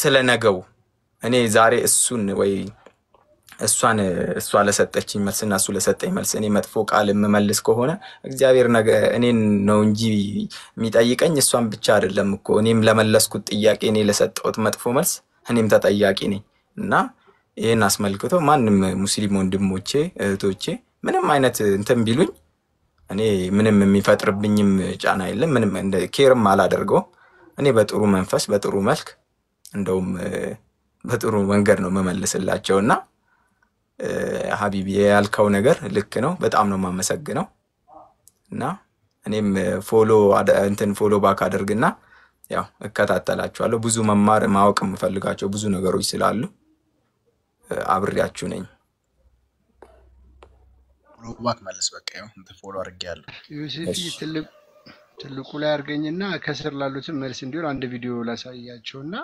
ስለነገው እኔ ዛሬ እሱን ወይ እሷ ለሰጠችኝ መልስና እሱ ለሰጠኝ መልስ እኔ መጥፎ ቃል የምመልስ ከሆነ እግዚአብሔር ነገ እኔን ነው እንጂ የሚጠይቀኝ እሷን ብቻ አይደለም እኮ እኔም ለመለስኩት ጥያቄ እኔ ለሰጠሁት መጥፎ መልስ እኔም ተጠያቂ ነኝ እና ይሄን አስመልክቶ ማንም ሙስሊም ወንድሞቼ እህቶቼ ምንም አይነት እንትን ቢሉኝ እኔ ምንም የሚፈጥርብኝም ጫና የለም ምንም እንደ ኬርም አላደርገው እኔ በጥሩ መንፈስ በጥሩ መልክ እንደውም በጥሩ መንገድ ነው መመለስላቸውና ሀቢቢ ያልከው ነገር ልክ ነው በጣም ነው ማመሰግነው እና እኔም ፎሎ ባክ አድርግና ያው እከታተላችኋለሁ ብዙ መማር ማወቅ የምፈልጋቸው ብዙ ነገሮች ስላሉ አብሬያችሁ ነኝ ፎሎ ባክ መልስ በቃ ያው እንት ፎሎ አድርጌያለሁ ዮሴፍ ትልቁ ላይ አርገኝና ከስር ላሉት መልስ እንዲሆን አንድ ቪዲዮ ላሳያቸውና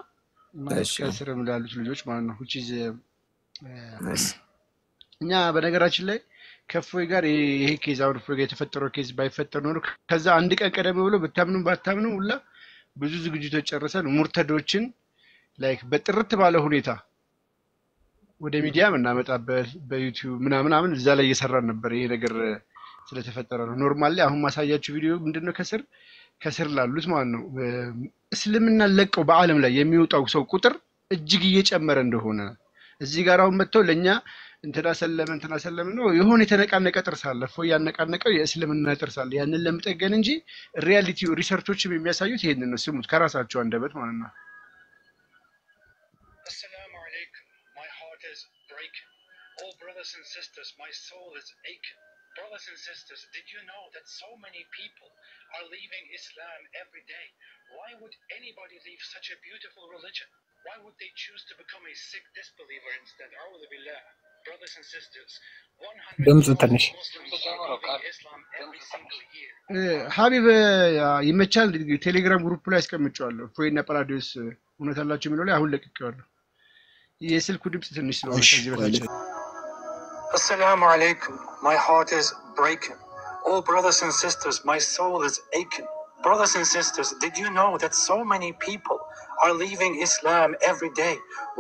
ከስርም ላሉት ልጆች ማለት ነው which is እኛ በነገራችን ላይ ከፎይ ጋር ይሄ ኬዝ አሁን ፎይ ጋር የተፈጠረው ኬዝ ባይፈጠር ኖሮ ከዛ አንድ ቀን ቀደም ብሎ ባታምኑ ሁላ ብዙ ዝግጅቶች ጨርሰን ሙርተዶችን ላይክ በጥርት ባለ ሁኔታ ወደ ሚዲያ እናመጣበት በዩቲዩብ ምናምን እዛ ላይ እየሰራን ነበር ይሄ ነገር ስለተፈጠረ ነው ኖርማሊ አሁን ማሳያችሁ ቪዲዮ ምንድነው ከስር ላሉት ማለት ነው እስልምና ለቀው በአለም ላይ የሚወጣው ሰው ቁጥር እጅግ እየጨመረ እንደሆነ እዚህ ጋር አሁን መጥተው ለኛ እንትና ሰለም ነው የሆነ የተነቃነቀ ጥርስ አለ ፎይ ያነቃነቀው የእስልምና ጥርስ አለ ያንን ለምጠገን እንጂ ሪያሊቲው ሪሰርቾችም የሚያሳዩት ይሄንን ነው ስሙት ከራሳቸው አንደበት ማለት ነው Assalamu alaikum my heart is breaking all brothers and sisters my soul is aching brothers and sisters did you know that so many people are leaving Islam every day why would anybody leave such a beautiful religion why would they choose to become a sick disbeliever instead a'udhu billah brothers and sisters 100 Islam every single year ሀቢብ ይመቻል ቴሌግራም ግሩፕ ላይ አስቀምጫለሁ ፎይና ፓራዲዮስ እውነት አላችሁ የሚለው ላይ አሁን ለቅቄዋለሁ የስልኩ ድምጽ ትንሽ ስለሆነ ከዚህ በታች Assalamu alaikum my heart is breaking all brothers and sisters my soul is aching brothers and sisters did you know that so many people are leaving Islam every day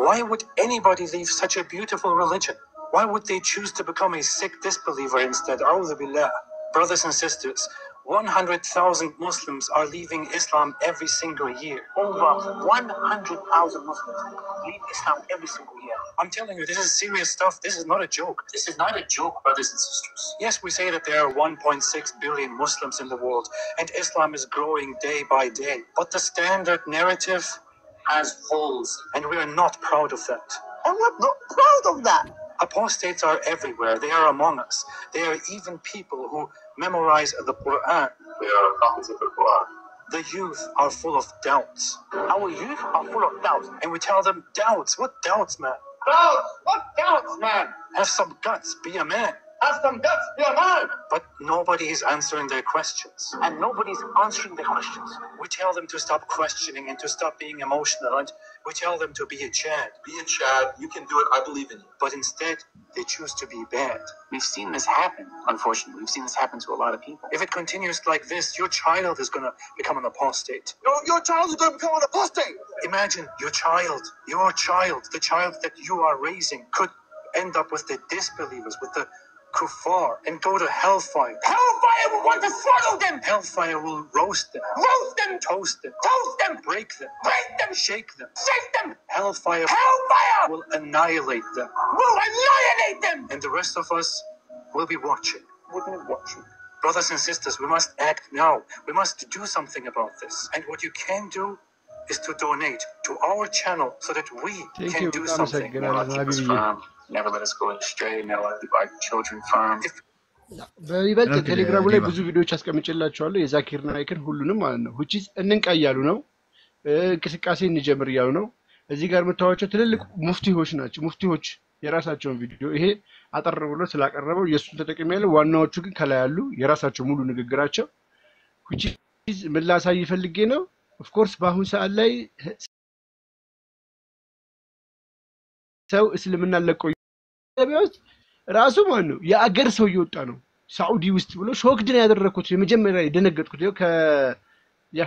why would anybody leave such a beautiful religion why would they choose to become a sick disbeliever instead a'udhu billah brothers and sisters 100,000 Muslims are leaving Islam every single year. Over 100,000 Muslims leave Islam every single year. I'm telling you, this is serious stuff. This is not a joke. This is not a joke, brothers and sisters. Yes, we say that there are 1.6 billion Muslims in the world, and Islam is growing day by day. But the standard narrative has holes, and we are not proud of that. And we're not proud of that. Apostates are everywhere. They are among us. There are even people who memorize the Quran. They are copies of the Quran. The youth are full of doubts. Our youth are full of doubts. And we tell them, doubts? What doubts, man? Doubts? What doubts, man? Have some guts. Be a man. Have some guts. Be a man. But nobody is answering their questions. And nobody's answering their questions. We tell them to stop questioning and to stop being emotional. And we tell them to be a Chad. Be a Chad. You can do it. I believe in you. But instead, they choose to be bad. We've seen this happen, unfortunately. We've seen this happen to a lot of people. If it continues like this, your child is going to become an apostate. Your child is going to become an apostate. Imagine your child, the child that you are raising could end up with the disbelievers, with the kuffar, and go to hellfire. Hellfire will want to swallow them. Hellfire will roast them. Roast them. Toast them. Toast them. Break them. Break them. Shake them. Shake them. Hellfire will annihilate them. Will annihilate them. And the rest of us will be watching. We'll be watching. Brothers and sisters, we must act now. We must do something about this. And what you can do is to donate to our channel so that we can do something. Keep us firm. Never let us go astray. Never let our children firm. በይበልጥ ቴሌግራም ላይ ብዙ ቪዲዮዎች አስቀምጬላችኋለሁ የዛኪር ናይክን ሁሉንም ማለት ነው which is እንንቃ እያሉ ነው እንቅስቃሴ እንጀምር እያሉ ነው እዚህ ጋር የምታዩቸው ትልልቅ ሙፍቲዎች ናቸው ሙፍቲዎች የራሳቸውን ቪዲዮ ይሄ አጠር ብሎ ስላቀረበው የሱን ተጠቅሜ ያለው ዋናዎቹ ግን ከላይ ያሉ የራሳቸው ሙሉ ንግግራቸው which is ምን ላሳይ ፈልጌ ነው of course በአሁን ሰዓት ላይ ሰው እስልምና ለቆ ገበያውስ ራሱ ማን ነው የአገር ሰው እየወጣ ነው ሳዑዲ ውስጥ ብሎ ሾክድን ያደረኩት የመጀመሪያ የደነገጥኩት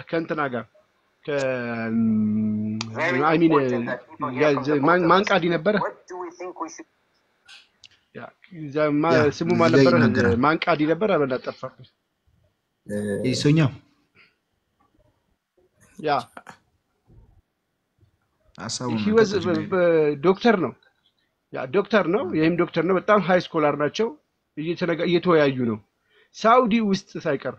ከእንትና ጋር I mean ማንቃዲ ነበረ ያ ስሙ ማን ነበር ማንቃዲ ነበር አበላ ጠፋብኝ ኢሶኛው ያ he was ዶክተር ነው ያ ዶክተር ነው ይሄም ዶክተር ነው በጣም ሃይ ስኮላር ናቸው እየተወያዩ ነው ሳውዲ ውስጥ ሳይቀር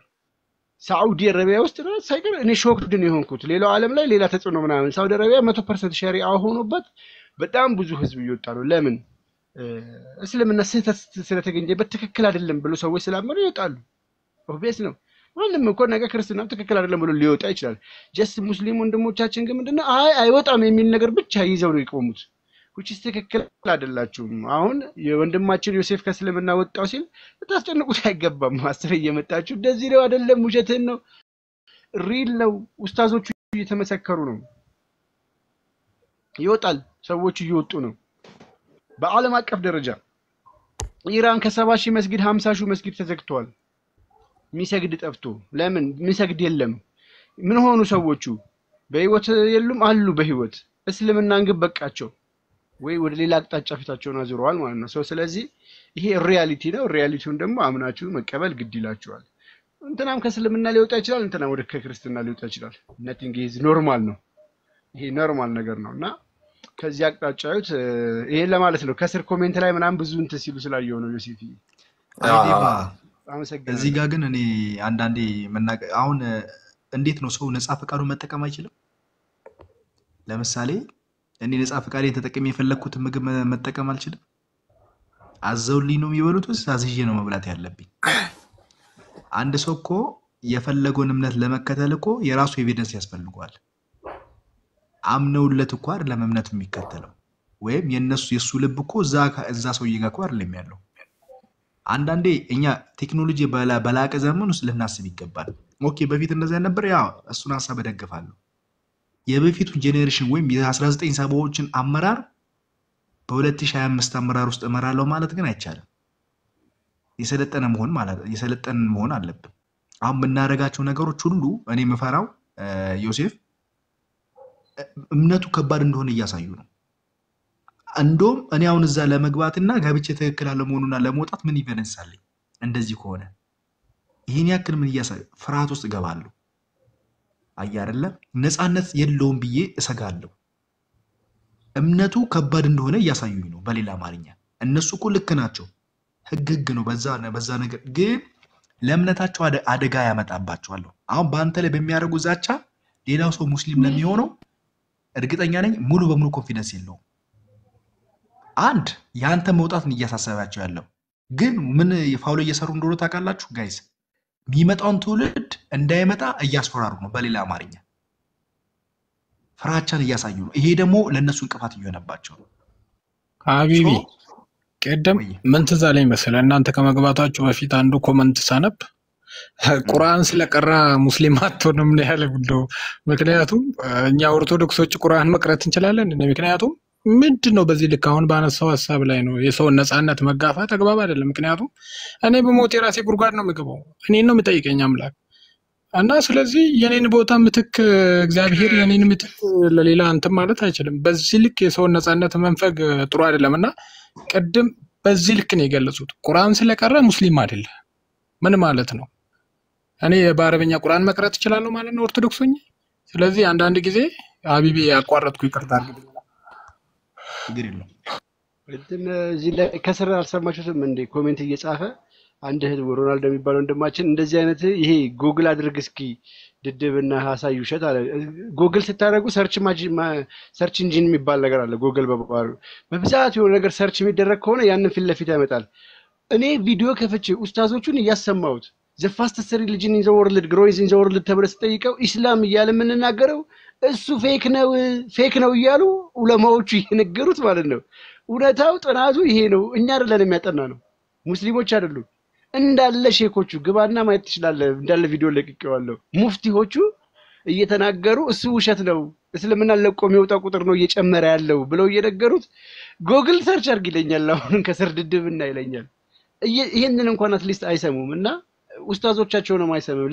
ሳውዲ አረቢያ ውስጥ ነው ሳይቀር እኔ ሾክድ ነው የሆንኩት ሌላው ዓለም ላይ ሌላ ተጽዕኖ ምናምን ሳውዲ አረቢያ 100% ሸሪዓ ሆኖበት በጣም ብዙ ህዝብ እየወጣ ነው ለምን እስልምና ስለተገኘበት ትክክል አይደለም ብሎ ሰዎች ስላመኑ ይወጣሉ ኦብቪየስ ነው ማንም እኮ ነገር ክርስቲያኑ ትክክል አይደለም ብሎ ሊወጣ ይችላል ጀስት ሙስሊም ወንድሞቻችን ግን ምንድነው አይወጣም የሚል ነገር ብቻ ይዘው ነው የቆሙት which is ትክክል አይደላችሁም አሁን የወንድማችን ዮሴፍ ከእስልምና ወጣው ሲል ተታስጨንቁት አይገባም አስር እየመጣችሁ እንደዚህ ነው አይደለም ውሸትን ነው ሪል ነው ኡስታዞቹ እየተመሰከሩ ነው ይወጣል ሰዎች እየወጡ ነው በዓለም አቀፍ ደረጃ ኢራን ከ70,000 መስጊድ 50,000 መስጊድ ተዘግቷል ሚሰግድ ጠፍቶ ለምን ሚሰግድ የለም ምን ሆኑ ሰዎቹ በህይወት የሉም አሉ በህይወት እስልምናን ግን በቃቸው ወይ ወደ ሌላ አቅጣጫ ፊታቸውን አዙረዋል ማለት ነው ስለዚህ ይሄ ሪያሊቲ ነው ሪያሊቲውን ደግሞ አምናችሁ መቀበል ግድ ይላችኋል እንትናም ከእስልምና ሊወጣ ይችላል እንትናም ወደ ክርስትና ሊወጣ ይችላል nothing is normal ነው ይሄ ኖርማል ነገር ነውና ከዚህ አቅጣጫውት ይሄ ለማለት ነው ከስር ኮሜንት ላይ ምናምን ብዙ እንትን ሲሉ ስላየው ነው ዮሴፍ እዚህ ጋር ግን እኔ አንዳንዴ አሁን እንዴት ነው ሰው ነፃ ፈቃዱ መጠቀም አይችልም ለምሳሌ እኔ ነፃ ፈቃዴን ተጠቅሜ የፈለኩት ምግብ መጠቀም አልችልም አዘውልኝ ነው የሚበሉት ወይስ አዝዤ ነው መብላት ያለብኝ አንድ ሰው እኮ የፈለገውን እምነት ለመከተል እኮ የራሱ ኤቪደንስ ያስፈልጋል አምነውለት እኮ አይደለም እምነቱ የሚከተለው ወይም የሱ ልብ እኮ እዛ ሰውዬ ጋር እኮ አይደለም ያለው አንዳንዴ እኛ ቴክኖሎጂ በላቀ ዘመን ውስጥ ልናስብ ይገባል ኦኬ በፊት እንደዛ ነበር ያ እሱን ሐሳብ ደገፋለሁ የበፊቱ ጄነሬሽን ወይም የ1970ዎችን አመራር በ2025 አመራር ውስጥ እመራለሁ ማለት ግን አይቻልም የሰለጠነ መሆን አለብን አሁን በእናረጋቸው ነገሮች ሁሉ እኔ መፈራው ዮሴፍ እምነቱ ከባድ እንደሆነ እያሳዩ ነው እንደውም እኔ አሁን እዛ ለመግባትና ጋብቼ ትክክል አለመሆኑና ለመውጣት ምን ይፈነሳልኝ እንደዚህ ከሆነ ይሄን ያክል ምን እያሳዩ ፍርሃት ውስጥ ገባለሁ አያረለ ነፃነት የለውም ብዬ እሰጋለሁ እምነቱ ከባድ እንደሆነ እያሳዩኝ ነው በሌላ ማርኛ እነሱ እኮ ልክ ናቸው ህግ ነው በዛ ነገር ግን ለእምነታቸው አደጋ ያመጣባቸዋል አሁን በአንተ ላይ በሚያደርጉ ዛቻ ሌላው ሰው ሙስሊም ለሚሆነው እርግጠኛ ነኝ ሙሉ በሙሉ ኮንፊደንስ የለውም አንድ ያንተ መውጣትን እያሳሰባቸው ያለው ግን ምን ፋውል እየሰሩ እንደሆነ ታውቃላችሁ ጋይስ የሚመጣውን ትውልድ እንዳይመጣ እያስፈራሩ ነው በሌላ አማርኛ ፍራቻን እያሳዩ ነው ይሄ ደግሞ ለነሱ እንቅፋት እየሆነባቸው ነው ሀቢቢ ቀደም ምን ተዛለኝ መሰለህ እናንተ ከመግባታችሁ በፊት አንዱ ኮሜንት ሳነብ ቁርአን ስለቀራ ሙስሊም አትሆንም ነው ያለው ምክንያቱም እኛ ኦርቶዶክሶች ቁርአን መቅራት እንችላለን ምክንያቱም ምንድነው በዚህ ልክ አሁን ባነሳው ሐሳብ ላይ ነው የሰው ነፃነት መጋፋት ተግባባ አይደለም ምክንያቱም እኔ በሞት የራሴ ጉርጓድ ነው የምገባው እኔን ነው የምጠይቀኝ አምላክ እና ስለዚህ የኔን ቦታ ምትክ እግዚአብሔር የኔን ምትክ ለሌላ አንተ ማለት አይችልም በዚህ ልክ የሰው ነፃነት መንፈግ ጥሩ አይደለምና ቀደም በዚህ ልክ ነው የገለጹት ቁርአን ስለቀራ ሙስሊም አይደለም ምን ማለት ነው እኔ በአረበኛ ቁርአን መቅራት እችላለሁ ማለት ነው ኦርቶዶክስ ሆኜ ስለዚህ አንዳንድ ጊዜ ሀቢቢ ያቋረጥኩ ይቅርታ አድርጉልኝ ግሪሎ እዚህ ላይ ከስራ አልሰማችሁትም እንዴ ኮሜንት እየጻፈ አንድ ህዝብ ሮናልዶ የሚባለው እንደማችን እንደዚህ አይነት ይሄ ጉግል አድርግ እስኪ ድድብና ሐሳይ ውሸት አለ ጉግል ስታደርጉ ሰርች ኢንጂን የሚባል ነገር አለ ጉግል በብዛት የሆነ ነገር ሰርች የሚደረግ ከሆነ ያንን ፊት ለፊት ያመጣል እኔ ቪዲዮ ከፍቼ ኡስታዞቹን እያሰማሁት the fastest religion in the world grows in the world ተብለ ስጠይቀው ኢስላም እያለ የምንናገረው እሱ ፌክ ነው እያሉ ዑለማዎቹ ይነገሩት ማለት ነው እውነታው ጥናቱ ይሄ ነው እኛ አይደለም የሚያጠና ነው ሙስሊሞች አይደሉም እንዳለ ሼኮቹ ግባና ማየት ይችላል እንዳለ ቪዲዮ ለቅቄዋለሁ ሙፍቲዎቹ እየተናገሩ እሱ ውሸት ነው እስልምና ለቆ የሚወጣ ቁጥር ነው እየጨመረ ያለው ብለው እየነገሩት ጉግል ሰርች አድርግ ይለኛል አሁን ከስር ድድብና ይለኛል ይሄንን እንኳን አትሊስት አይሰሙምና ኡስታዞቻቸው ነው ማይሰሙም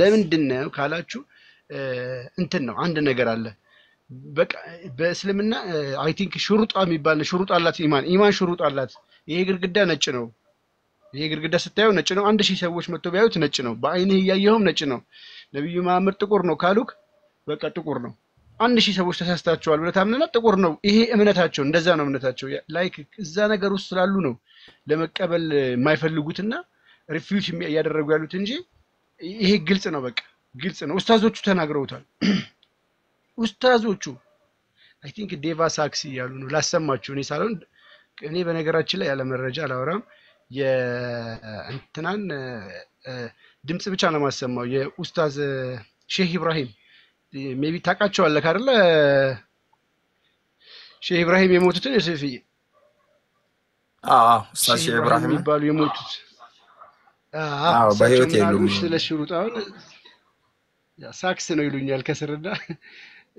ለምንድን ነው ካላችሁ እንትን ነው አንድ ነገር አለ በቃ በእስልምና አይ ቲንክ ሽሩጣ የሚባል ሽሩጥ አላት ኢማን ሽሩጥ አላት ይሄ ግድግዳ ነጭ ነው ይሄ ግድግዳ ስታየው ነጭ ነው 1000 ሰዎች መጥተው ቢያዩት ነጭ ነው በአይንህ እያየኸውም ነጭ ነው ነብዩ መሐመድ ጥቁር ነው ካሉክ በቃ ጥቁር ነው 1000 ሰዎች ተሳስታቸዋል ብለህ ታምነና ጥቁር ነው ይሄ እምነታቸው እንደዛ ነው እምነታቸው ላይክ እዛ ነገር ውስጥ ስላሉ ነው ለመቀበል የማይፈልጉትና ሪፊውጅ ያደረጉ ያሉት እንጂ ይሄ ግልጽ ነው በቃ ግልጽ ነው ኡስታዞቹ ተናግረውታል ኡስታዞቹ አይ ቲንክ ዴቫ ሳክሲ ያሉ ነው ላሰማችሁ እኔ ሳልሆን እኔ በነገራችን ላይ ያለ መረጃ አላወራም የእንትናን ድምጽ ብቻ ነው ማሰማው የኡስታዝ ሼህ ኢብራሂም ሜቢ ታውቃቸዋለህ አይደል ሼህ ኢብራሂም የሞቱትን የሰፊ ኡስታዝ ሼህ ኢብራሂም የሚባሉ የሞቱት በህይወት የሉም ስለ ሽሩጣውን ሳክስ ነው ይሉኛል ከስርዳ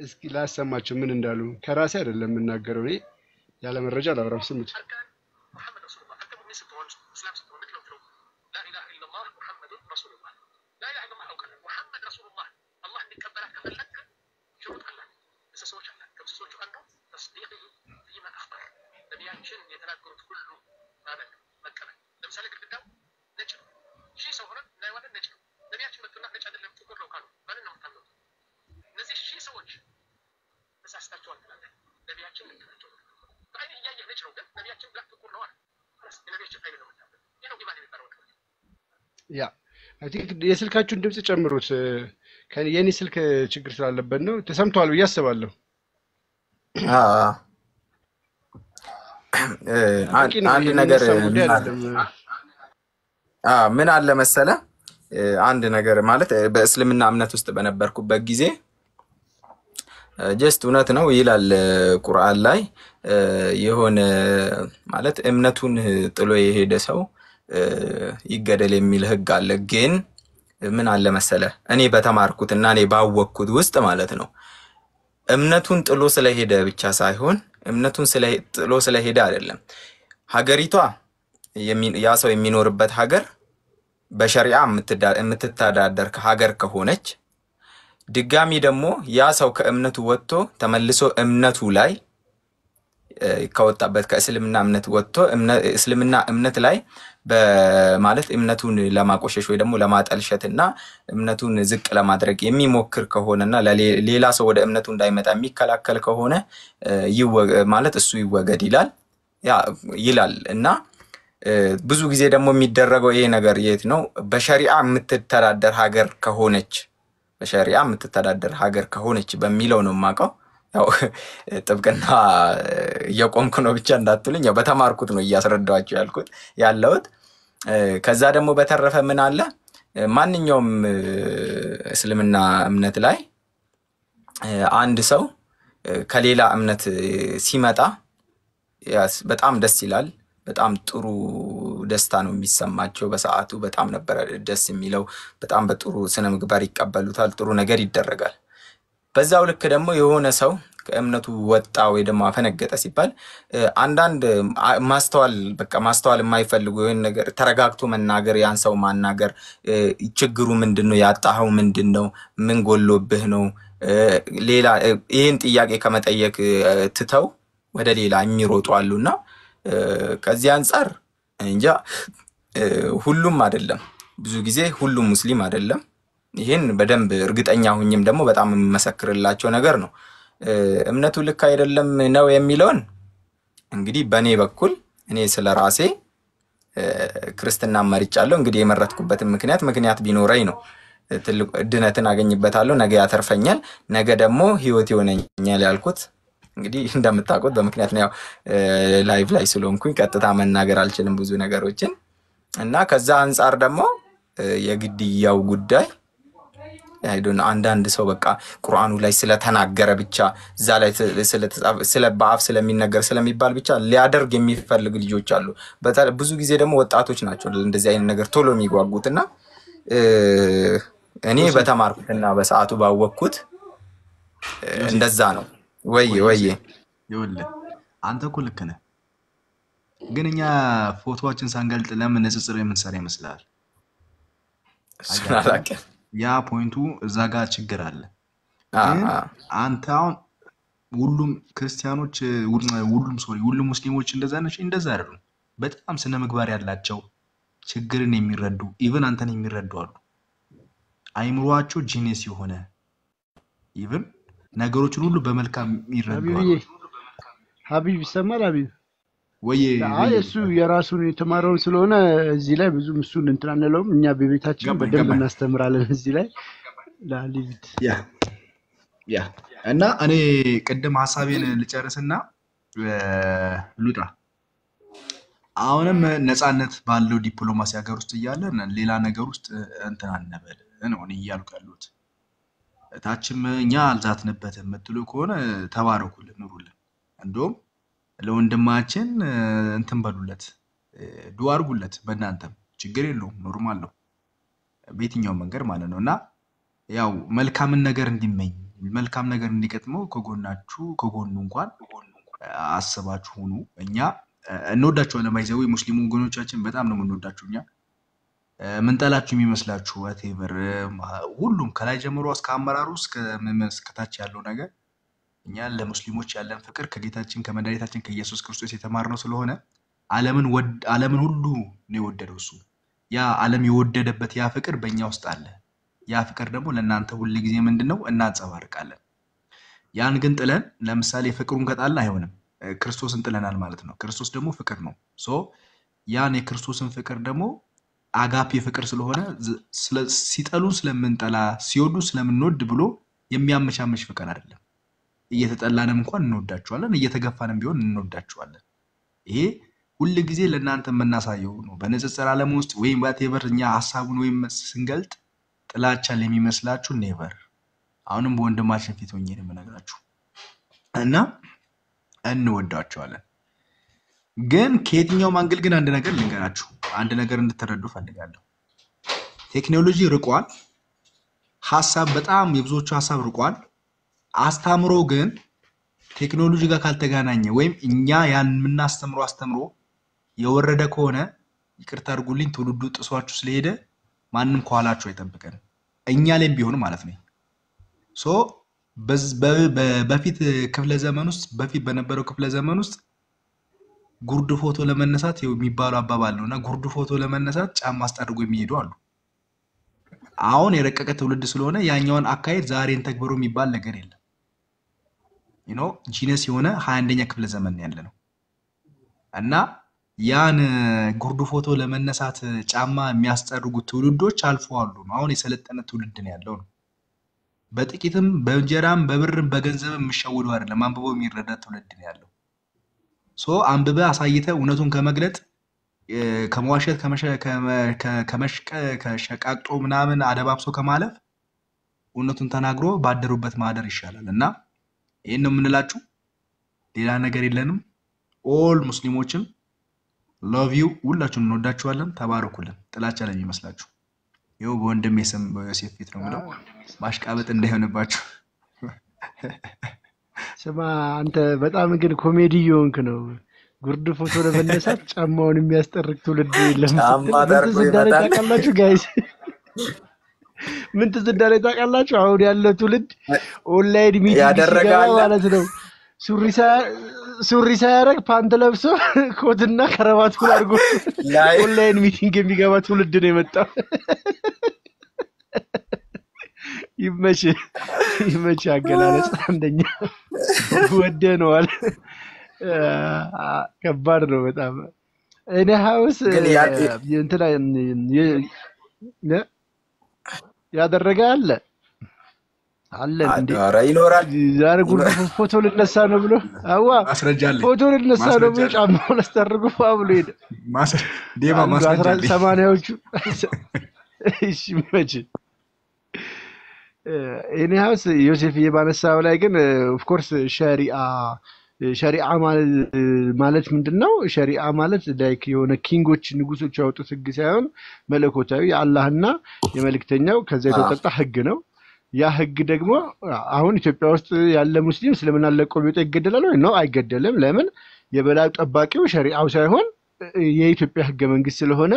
እስኪ ላሰማችሁ ምን እንዳሉ ከራሴ አይደለም የምናገረው እኔ ያለ መረጃ አላወራም ስሙት ያ አይ ቲንክ የስልካችሁን ድምጽ ጨምሩት የኔ ስልክ ችግር ስላለበት ነው ተሰምቷል ብዬ አስባለሁ አንድ ነገር ምን አለ መሰለ አንድ ነገር ማለት በእስልምና እምነት ውስጥ በነበርኩበት ጊዜ ጀስት እውነት ነው ይላል ቁርአን ላይ የሆነ ማለት እምነቱን ጥሎ የሄደ ሰው ይገደል የሚል ህግ አለ ግን ምን አለ መሰለ እኔ በተማርኩትና እኔ ባወቅኩት ውስጥ ማለት ነው እምነቱን ጥሎ ስለሄደ ብቻ ሳይሆን እምነቱን ጥሎ ስለሄደ አይደለም ሀገሪቷ ያ ሰው የሚኖርበት ሀገር በሸሪዓ የምትተዳደር ሀገር ከሆነች ድጋሚ ደግሞ ያ ሰው ከእምነቱ ወጥቶ ተመልሶ እምነቱ ላይ ከወጣበት ከእስልምና እምነት ወጥቶ እስልምና እምነት ላይ በማለት እምነቱን ለማቆሸሽ ወይ ደግሞ ለማጠልሸትና እምነቱን ዝቅ ለማድረግ የሚሞክር ከሆነና ሌላ ሰው ወደ እምነቱ እንዳይመጣ የሚከላከል ከሆነ ማለት እሱ ይወገድ ይላል እና ብዙ ጊዜ ደግሞ የሚደረገው ይሄ ነገር የት ነው በሸሪዓ የምትተዳደር ሀገር ከሆነች በሚለው ነው ማቀው ያው ጥብቅና እየቆምኩ ነው ብቻ እንዳትሉኝ ያው በተማርኩት ነው እያስረዳዋችሁ ያለሁት ከዛ ደግሞ በተረፈ ምን አለ ማንኛውም እስልምና እምነት ላይ አንድ ሰው ከሌላ እምነት ሲመጣ በጣም ደስ ይላል በጣም ጥሩ ደስታ ነው የሚሰማቸው በሰዓቱ በጣም ነበር ደስ የሚለው በጣም በጥሩ ስነ ምግባር ይቀበሉታል ጥሩ ነገር ይደረጋል በዛው ልክ ደግሞ የሆነ ሰው ከእምነቱ ወጣ ወይ ደግሞ አፈነገጠ ሲባል አንዳንድ ማስተዋል የማይፈልጉ የሆነ ነገር ተረጋግቶ መናገር ያን ሰው ማናገር ችግሩ ምንድነው ያጣኸው ምንድነው ምን ጎሎብህ ነው ሌላ ይሄን ጥያቄ ከመጠየቅ ትተው ወደ ሌላ የሚሮጡ አሉና ከዚህ አንፃር እንጃ ሁሉም አይደለም ብዙ ጊዜ ሁሉም ሙስሊም አይደለም ይሄን በደንብ እርግጠኛ ሆኝም ደግሞ በጣም መሰክርላቸው ነገር ነው እምነቱ ልክ አይደለም ነው የሚለውን እንግዲህ በኔ በኩል እኔ ስለራሴ ክርስትና መርጫለሁ እንግዲህ የመረጥኩበትን ምክንያት ቢኖረኝ ነው ትልቅ ድነትን አገኝበታለሁ ነገ ያተርፈኛል ነገ ደግሞ ህይወት ይሆነኛል ያልኩት እንግዲህ እንደምታውቁት በምክንያት ነው ላይቭ ላይ ስለሆንኩኝ ቀጥታ መናገር አልችልም ብዙ ነገሮችን እና ከዛ አንፃር ደግሞ የግድያው ጉዳይ አይዶን አንዳንድ ሰው በቃ ቁርአኑ ላይ ስለተናገረ ብቻ እዛ ላይ ስለባፍ ስለሚነገር ስለሚባል ብቻ ሊያደርግ የሚፈልግ ልጆች አሉ ብዙ ጊዜ ደግሞ ወጣቶች ናቸው እንደዚህ አይነት ነገር ቶሎ የሚጓጉትና እኔ በተማርኩትና በሰዓቱ ባወቅኩት እንደዛ ነው ወይ ይኸውልህ አንተ እኮ ልክ ነህ ግን እኛ ፎቶዋችን ሳንገልጥ ለምን ንጽጽር የምንሰራ ይመስላል ያ ፖይንቱ እዛ ጋር ችግር አለ ግን አንተ አሁን ሁሉም ክርስቲያኖች ሁሉም ሙስሊሞች እንደዛ አይደሉም። በጣም ስነ ምግባር ያላቸው ችግርን የሚረዱ ኢቭን አንተን የሚረዱ አሉ። አይምሮአቸው ጂኒየስ የሆነ ኢቭን ነገሮችን ሁሉ በመልካም ይረዱ አሉ። ሀቢብ ይሰማል? ሀቢብ ወይ እሱ የራሱን የተማረውን ስለሆነ እዚህ ላይ ብዙም እሱን እንትን አንለውም። እኛ በቤታችን በደንብ እናስተምራለን እዚህ ላይ ላሊት ያ እና እኔ ቅድም ሐሳቤን ልጨርስና ልውጣ። አሁንም ነፃነት ባለው ዲፕሎማሲ ሀገር ውስጥ እያለን ሌላ ነገር ውስጥ እንትን አንበል ነው እኔ እያልኩ ያሉት። ታችም እኛ አልዛትንበትም የምትሉ ከሆነ ተባረኩልን፣ ኑሩልን። እንደውም ለወንድማችን እንትን በሉለት፣ ዱዓ አድርጉለት። በእናንተም ችግር የለውም፣ ኖርማል ነው በየትኛው መንገድ ማለት ነው። እና ያው መልካምን ነገር እንዲመኝ መልካም ነገር እንዲገጥመው ከጎኑ እንኳን አስባችሁ ሁኑ። እኛ እንወዳችኋለን። ማይዘው ሙስሊም ወገኖቻችን በጣም ነው የምንወዳችሁ። እኛ ምንጠላችሁ የሚመስላችሁ whatever ሁሉም ከላይ ጀምሮ እስከ አመራሩ እስከ ታች ያለው ነገር እኛ ለሙስሊሞች ያለን ፍቅር ከጌታችን ከመድኃኒታችን ከኢየሱስ ክርስቶስ የተማርነው ስለሆነ ዓለምን ሁሉ ነው የወደደው እሱ። ያ ዓለም የወደደበት ያ ፍቅር በእኛ ውስጥ አለ። ያ ፍቅር ደግሞ ለእናንተ ሁሉ ጊዜ ምንድነው እናንጸባርቃለን። ያን ግን ጥለን ለምሳሌ ፍቅሩን ከጣልን አይሆንም። ክርስቶስን ጥለናል ማለት ነው። ክርስቶስ ደግሞ ፍቅር ነው። ያን የክርስቶስን ፍቅር ደግሞ አጋፔ ፍቅር ስለሆነ ሲጠሉን ስለምንጠላ ሲወዱ ስለምንወድ ብሎ የሚያመቻመች ፍቅር አይደለም። እየተጠላንም እንኳን እንወዳቸዋለን፣ እየተገፋንም ቢሆን እንወዳቸዋለን። ይሄ ሁሉ ጊዜ ለእናንተ የምናሳየው ነው። በንጽጽር ዓለም ውስጥ ወይም whatever እኛ ሐሳቡን ወይም ስንገልጥ ጥላቻ ለሚመስላችሁ ኔቨር። አሁንም በወንድማችን ፊት ሆኜ ነው የምነግራችሁ እና እንወዳቸዋለን። ግን ከየትኛው አንግል ግን አንድ ነገር ልንገራችሁ፣ አንድ ነገር እንድትረዱ ፈልጋለሁ። ቴክኖሎጂ ርቋል፣ ሐሳብ በጣም የብዙዎቹ ሐሳብ ርቋል። አስተምሮ ግን ቴክኖሎጂ ጋር ካልተገናኘ ወይም እኛ ያን የምናስተምሮ አስተምሮ የወረደ ከሆነ ይቅርታ አድርጉልኝ ትውልዱ ጥሷችሁ ስለሄደ ማንንም ከኋላችሁ አይጠብቀንም፣ እኛ ላይም ቢሆን ማለት ነው። በፊት ክፍለ ዘመን ውስጥ በፊት በነበረው ክፍለ ዘመን ውስጥ ጉርድ ፎቶ ለመነሳት የሚባለው አባባል ነውና ጉርድ ፎቶ ለመነሳት ጫማ አስጠርጎ የሚሄዱ አሉ። አሁን የረቀቀ ትውልድ ስለሆነ ያኛውን አካሄድ ዛሬን ተግብሮ የሚባል ነገር የለም። ጂነስ የሆነ 21ኛ ክፍለ ዘመን ያለ ነው እና ያን ጉርድ ፎቶ ለመነሳት ጫማ የሚያስጠርጉ ትውልዶች አልፈዋሉ። አሁን የሰለጠነ ትውልድ ነው ያለው ነው። በጥቂትም በእንጀራም በብርም በገንዘብም የሚሸወዱ አይደለም፣ አንብቦ የሚረዳ ትውልድ ነው ያለው። አንብበ አሳይተ እውነቱን ከመግለጥ ከመዋሸት ከሸቃቅጦ ምናምን አደባብሶ ከማለፍ እውነቱን ተናግሮ ባደሩበት ማደር ይሻላል። እና ይሄን ነው የምንላችሁ፣ ሌላ ነገር የለንም። ኦል ሙስሊሞችም ሎቭ ዩ፣ ሁላችሁንም እንወዳችኋለን። ተባረኩልን። ጥላቻ ላይ የሚመስላችሁ ይኸው በወንድሜ ስም በዮሴፍ ፊት ነው የምለው፣ ማሽቃበጥ እንዳይሆንባችሁ። ስማ አንተ በጣም ግን ኮሜዲ የሆንክ ነው። ጉርድ ፎቶ ለመነሳት ጫማውን የሚያስጠርቅ ትውልድ የለም። ታውቃላችሁ ጋይስ? ምን ትዝ እንዳለ ታውቃላችሁ? አሁን ያለ ትውልድ ኦንላይን ሚቲንግ ሲገባ ማለት ነው ሱሪ ሳያደርግ ፓንት ለብሶ ኮትና ከረባቱን አድርጎ ኦንላይን ሚቲንግ የሚገባ ትውልድ ነው የመጣው። ይመች አገላለጽ አንደኛ ወደነዋል። ከባድ ነው በጣም። እኔ ሀውስ እንትና ያደረገ አለ እንዴ? ኧረ ይኖራል። ዛሬ ጉርድ ፎቶ ልነሳ ነው ብሎ ማስረጃለኝ ፎቶ ልነሳ ነው ብሎ ጫማውን አስጠርጎ ብሎ ሄደ። ዴማ ማስረጃለኝ 80ዎቹ። እሺ መቼ እኔ ሀውስ ዮሴፍ የባነሳው ላይ ግን ኦፍ ኮርስ ሸሪዓ ማለት ምንድነው? ሸሪዓ ማለት ላይክ የሆነ ኪንጎች ንጉሶች ያወጡት ህግ ሳይሆን መለኮታዊ የአላህና የመልእክተኛው ከዛ የተወጣጣ ህግ ነው። ያ ህግ ደግሞ አሁን ኢትዮጵያ ውስጥ ያለ ሙስሊም ስለምን አለቆ ቢወጣ ይገደላል ወይ ነው? አይገደልም። ለምን? የበላይ ጠባቂው ሸሪዓው ሳይሆን የኢትዮጵያ ህገ መንግስት ስለሆነ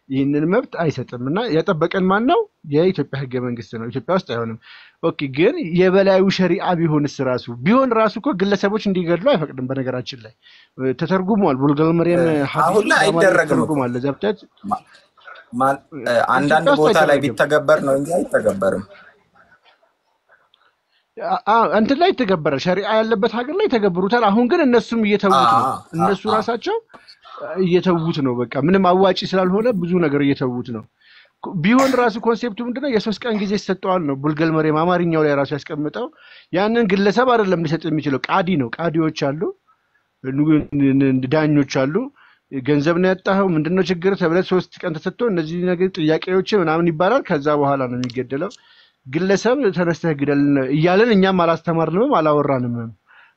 ይህንን መብት አይሰጥም እና ያጠበቀን ማን ነው? የኢትዮጵያ ህገ መንግስት ነው። ኢትዮጵያ ውስጥ አይሆንም። ኦኬ፣ ግን የበላዩ ሸሪዓ ቢሆንስ ራሱ እኮ ግለሰቦች እንዲገድሉ አይፈቅድም። በነገራችን ላይ ተተርጉሟል። ቡልጋል መርየም አሁን ላይ አይደረግም። ተተርጉሟል። ለዛብታት አንዳንድ ቦታ ላይ ቢተገበር ነው እንጂ አይተገበርም። እንትን ላይ ተገበረ፣ ሸሪዓ ያለበት ሀገር ላይ ተገብሩታል። አሁን ግን እነሱም እየተዉት ነው። እነሱ ራሳቸው እየተዉት ነው። በቃ ምንም አዋጪ ስላልሆነ ብዙ ነገር እየተዉት ነው። ቢሆን ራሱ ኮንሴፕቱ ምንድነው? የ3 ቀን ጊዜ ይሰጠዋል ነው። ቡልጋል መርየም አማርኛው ላይ ራሱ ያስቀምጠው ያንን ግለሰብ አይደለም ሊሰጥ የሚችለው ቃዲ ነው። ቃዲዎች አሉ፣ ዳኞች አሉ። ገንዘብ ነው ያጣኸው ምንድነው ችግር ተብለ 3 ቀን ተሰጥቶ እነዚህ ነገር ጥያቄዎች ምናምን ይባላል። ከዛ በኋላ ነው የሚገደለው። ግለሰብ ተነስተህ ግደል እያለን እኛም አላስተማርንም አላወራንም።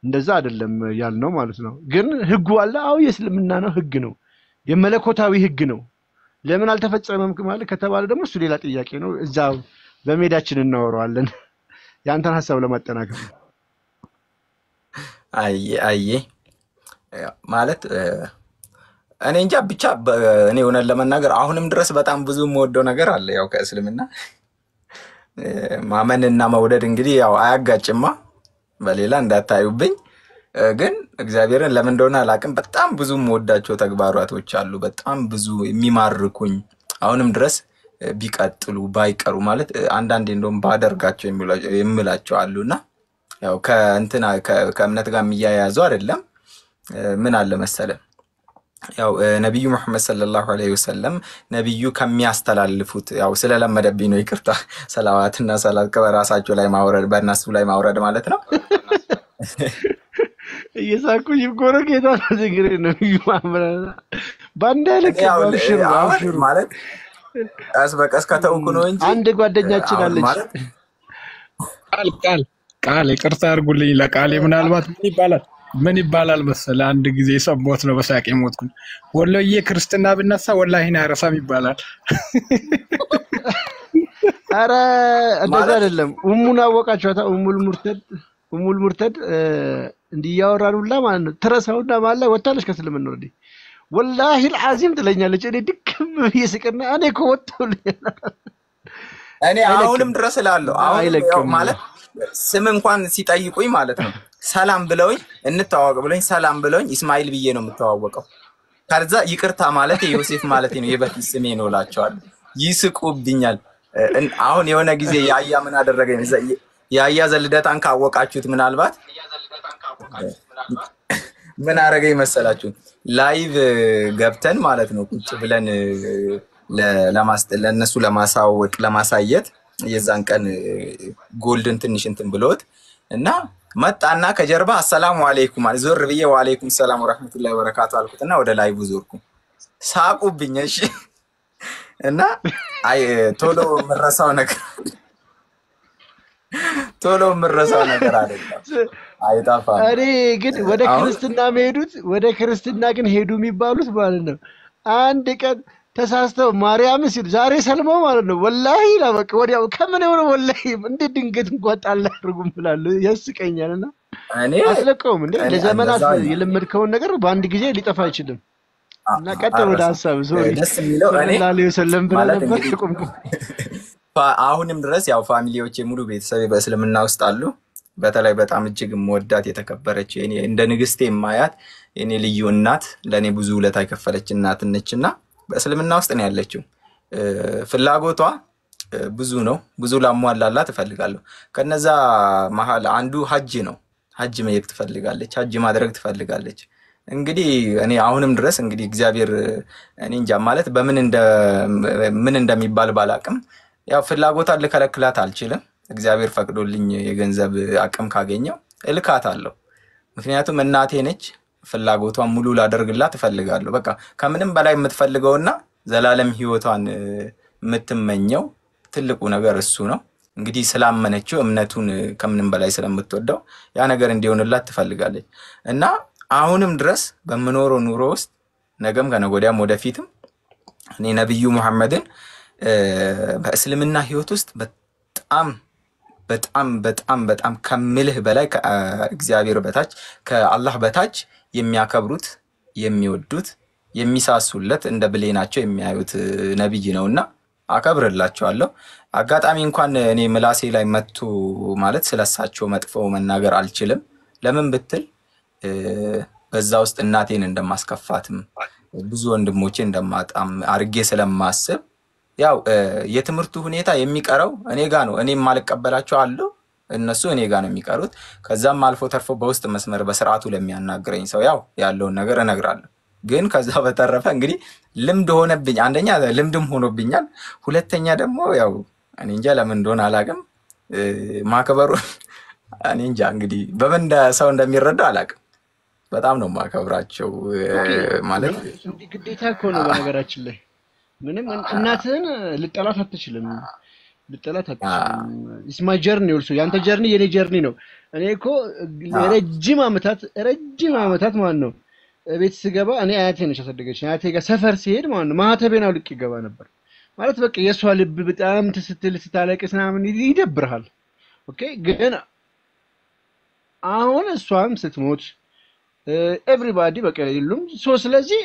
እንደዛ አይደለም ያልነው ማለት ነው። ግን ህጉ አለ። አው የእስልምና ነው፣ ህግ ነው፣ የመለኮታዊ ህግ ነው። ለምን አልተፈጸመም ማለት ከተባለ ደግሞ እሱ ሌላ ጥያቄ ነው። እዛው በሜዳችን እናወራዋለን። ያንተን ሐሳብ ለማጠናከር አይ ማለት እኔ እንጃ ብቻ እኔ ሆነን ለመናገር አሁንም ድረስ በጣም ብዙ የምወደው ነገር አለ። ያው ከእስልምና ማመንና መውደድ እንግዲህ ያው አያጋጭማ፣ በሌላ እንዳታዩብኝ። ግን እግዚአብሔርን ለምን እንደሆነ አላውቅም፣ በጣም ብዙ የምወዳቸው ተግባራቶች አሉ፣ በጣም ብዙ የሚማርኩኝ አሁንም ድረስ ቢቀጥሉ ባይቀሩ ማለት አንዳንዴ እንደውም ባደርጋቸው የምላቸው አሉና ያው ከእንትና ከእምነት ጋር የሚያያዙ አይደለም። ምን አለ መሰለ ያው ነብዩ መሐመድ ሰለላሁ ዐለይሂ ወሰለም ነብዩ ከሚያስተላልፉት ያው ስለለመደብኝ ነው ይቅርታ፣ ሰላዋትና ሰላት ከራሳቸው ላይ ማውረድ በእነሱ ላይ ማውረድ ማለት ነው። እየሳኩኝ ይቆረ ጌታ ዝግሬ ነብዩ መሐመድ ባንዳ ለከ አብሽሩ ማለት ቀስ በቀስ ከተውኩ ነው እንጂ አንድ ጓደኛችን አለች ቃል ይቅርታ አድርጉልኝ ለቃሌ ምናልባት ምን ይባላል መሰለህ፣ አንድ ጊዜ ሰሞት ነው በሳቄ ሞትኩኝ። ወሎዬ ክርስትና ብነሳ ወላሂ አረሳም ይባላል። አረ እንደዛ አይደለም። ኡሙን አወቃችኋታ? ኡሙል ሙርተድ እንዲያወራኑላ ማለት ነው። ትረሳውና ማለት ወጣለች ከስልምና ወዲ ወላሂ العظيم ትለኛለች። እኔ ድክም ይስቅና እኔ እኮ ወጣሁልኝ። እኔ አሁንም ድረስ እላለሁ። አሁን ማለት ስም እንኳን ሲጠይቁኝ ማለት ነው ሰላም ብለውኝ እንተዋወቅ ብለውኝ ሰላም ብለውኝ ኢስማኤል ብዬ ነው የምተዋወቀው። ከዛ ይቅርታ ማለት ዮሴፍ ማለት ነው የበፊት ስሜ ነው እላቸዋለሁ። ይስቁብኛል። አሁን የሆነ ጊዜ ያያ ምን አደረገኝ? ያያ ዘልደታን ካወቃችሁት ምናልባት ምን አደረገኝ መሰላችሁ? ላይቭ ገብተን ማለት ነው ቁጭ ብለን ለነሱ ለማሳወቅ ለማሳየት የዛን ቀን ጎልድን ትንሽ እንትን ብሎት እና መጣና ከጀርባ አሰላሙ አለይኩም አለ። ዞር ብዬ ወአለይኩም ሰላም ወራህመቱላሂ ወበረካቱ አልኩትና ወደ ላይቭ ዞርኩ። ሳቁብኝ። እሺ እና አይ ቶሎ ምረሳው ነገር አይደለም አይጣፋም። እኔ ግን ወደ ክርስትና መሄዱት ወደ ክርስትና ግን ሄዱ የሚባሉት ማለት ነው አንድ ቀን ተሳስተው ማርያም ሲል ዛሬ ሰልመው ማለት ነው ወላሂ ለበቀ ወዲያው ከምን ሆነ ወላሂ እንደ ድንገት እንኳን ጣል አድርጉም ብላሉ። ያስቀኛልና እኔ አስለቀውም እንደ ለዘመናት የለመድከውን ነገር በአንድ ጊዜ ሊጠፋ አይችልም። እና ቀጥሎ ወደ ሐሳብ ዞሪ ደስ የሚለው እኔ ሰለላሁ ሰለም ብላ ነበር ቆምኩ። አሁንም ድረስ ያው ፋሚሊዎቼ ሙሉ ቤተሰብ በእስልምና ውስጥ አሉ። በተለይ በጣም እጅግ የምወዳት የተከበረች እኔ እንደ ንግስቴ የማያት እኔ ልዩ እናት ለኔ ብዙ ውለታ የከፈለች እናት ነችና በእስልምና ውስጥ ነው ያለችው። ፍላጎቷ ብዙ ነው። ብዙ ላሟላላት እፈልጋለሁ። ከነዛ መሃል አንዱ ሐጅ ነው። ሐጅ መሄድ ትፈልጋለች። ሐጅ ማድረግ ትፈልጋለች። እንግዲህ እኔ አሁንም ድረስ እንግዲህ እግዚአብሔር እኔ እንጃ ማለት ምን እንደሚባል ባላቅም ያው ፍላጎቷን ልከለክላት አልችልም። እግዚአብሔር ፈቅዶልኝ የገንዘብ አቅም ካገኘው እልካታለሁ። ምክንያቱም እናቴ ነች። ፍላጎቷን ሙሉ ላደርግላት እፈልጋለሁ። በቃ ከምንም በላይ የምትፈልገውና ዘላለም ህይወቷን የምትመኘው ትልቁ ነገር እሱ ነው። እንግዲህ ስላመነችው እምነቱን ከምንም በላይ ስለምትወደው ያ ነገር እንዲሆንላት ትፈልጋለች እና አሁንም ድረስ በመኖር ኑሮ ውስጥ ነገም ከነገ ወዲያም ወደፊትም እኔ ነብዩ መሐመድን በእስልምና ህይወት ውስጥ በጣም ከምልህ በላይ ከእግዚአብሔር በታች ከአላህ በታች የሚያከብሩት የሚወዱት የሚሳሱለት እንደ ብሌናቸው የሚያዩት ነብይ ነውና አከብርላቸዋለሁ። አጋጣሚ እንኳን እኔ ምላሴ ላይ መጥቶ ማለት ስለሳቸው መጥፎ መናገር አልችልም። ለምን ብትል በዛ ውስጥ እናቴን እንደማስከፋትም ብዙ ወንድሞቼ እንደማጣም አርጌ ስለማስብ ያው የትምህርቱ ሁኔታ የሚቀረው እኔ ጋር ነው። እኔ ማልቀበላቸው አሉ እነሱ እኔ ጋር ነው የሚቀሩት። ከዛም አልፎ ተርፎ በውስጥ መስመር በስርዓቱ ለሚያናግረኝ ሰው ያው ያለውን ነገር እነግራለሁ። ግን ከዛ በተረፈ እንግዲህ ልምድ ሆነብኝ። አንደኛ ልምድም ሆኖብኛል። ሁለተኛ ደግሞ ያው እኔ እንጃ ለምን እንደሆነ አላውቅም ማከበሩ እኔ እንጃ እንግዲህ በምን ሰው እንደሚረዳው አላውቅም። በጣም ነው ማከብራቸው ማለት ግዴታ እኮ ነው። በነገራችን ላይ ምንም እናትህን ልጠላት አትችልም። ኢትስ ማይ ጀርኒ ኦልሶ ያንተ ጀርኒ የኔ ጀርኒ ነው። እኔ እኮ ረጅም ዓመታት ማለት ነው ቤት ስገባ እኔ አያቴ ነች ያሳደገችኝ። አያቴ ጋር ሰፈር ሲሄድ ማለት ነው ማህተቤን አውልቄ ይገባ ነበር ማለት በቃ የሷ ልብ በጣም ስትል ስታለቅስ ምናምን ይደብርሃል። ኦኬ ግን አሁን እሷም ስትሞት ኤቭሪባዲ በቃ የሉም ሶ ስለዚህ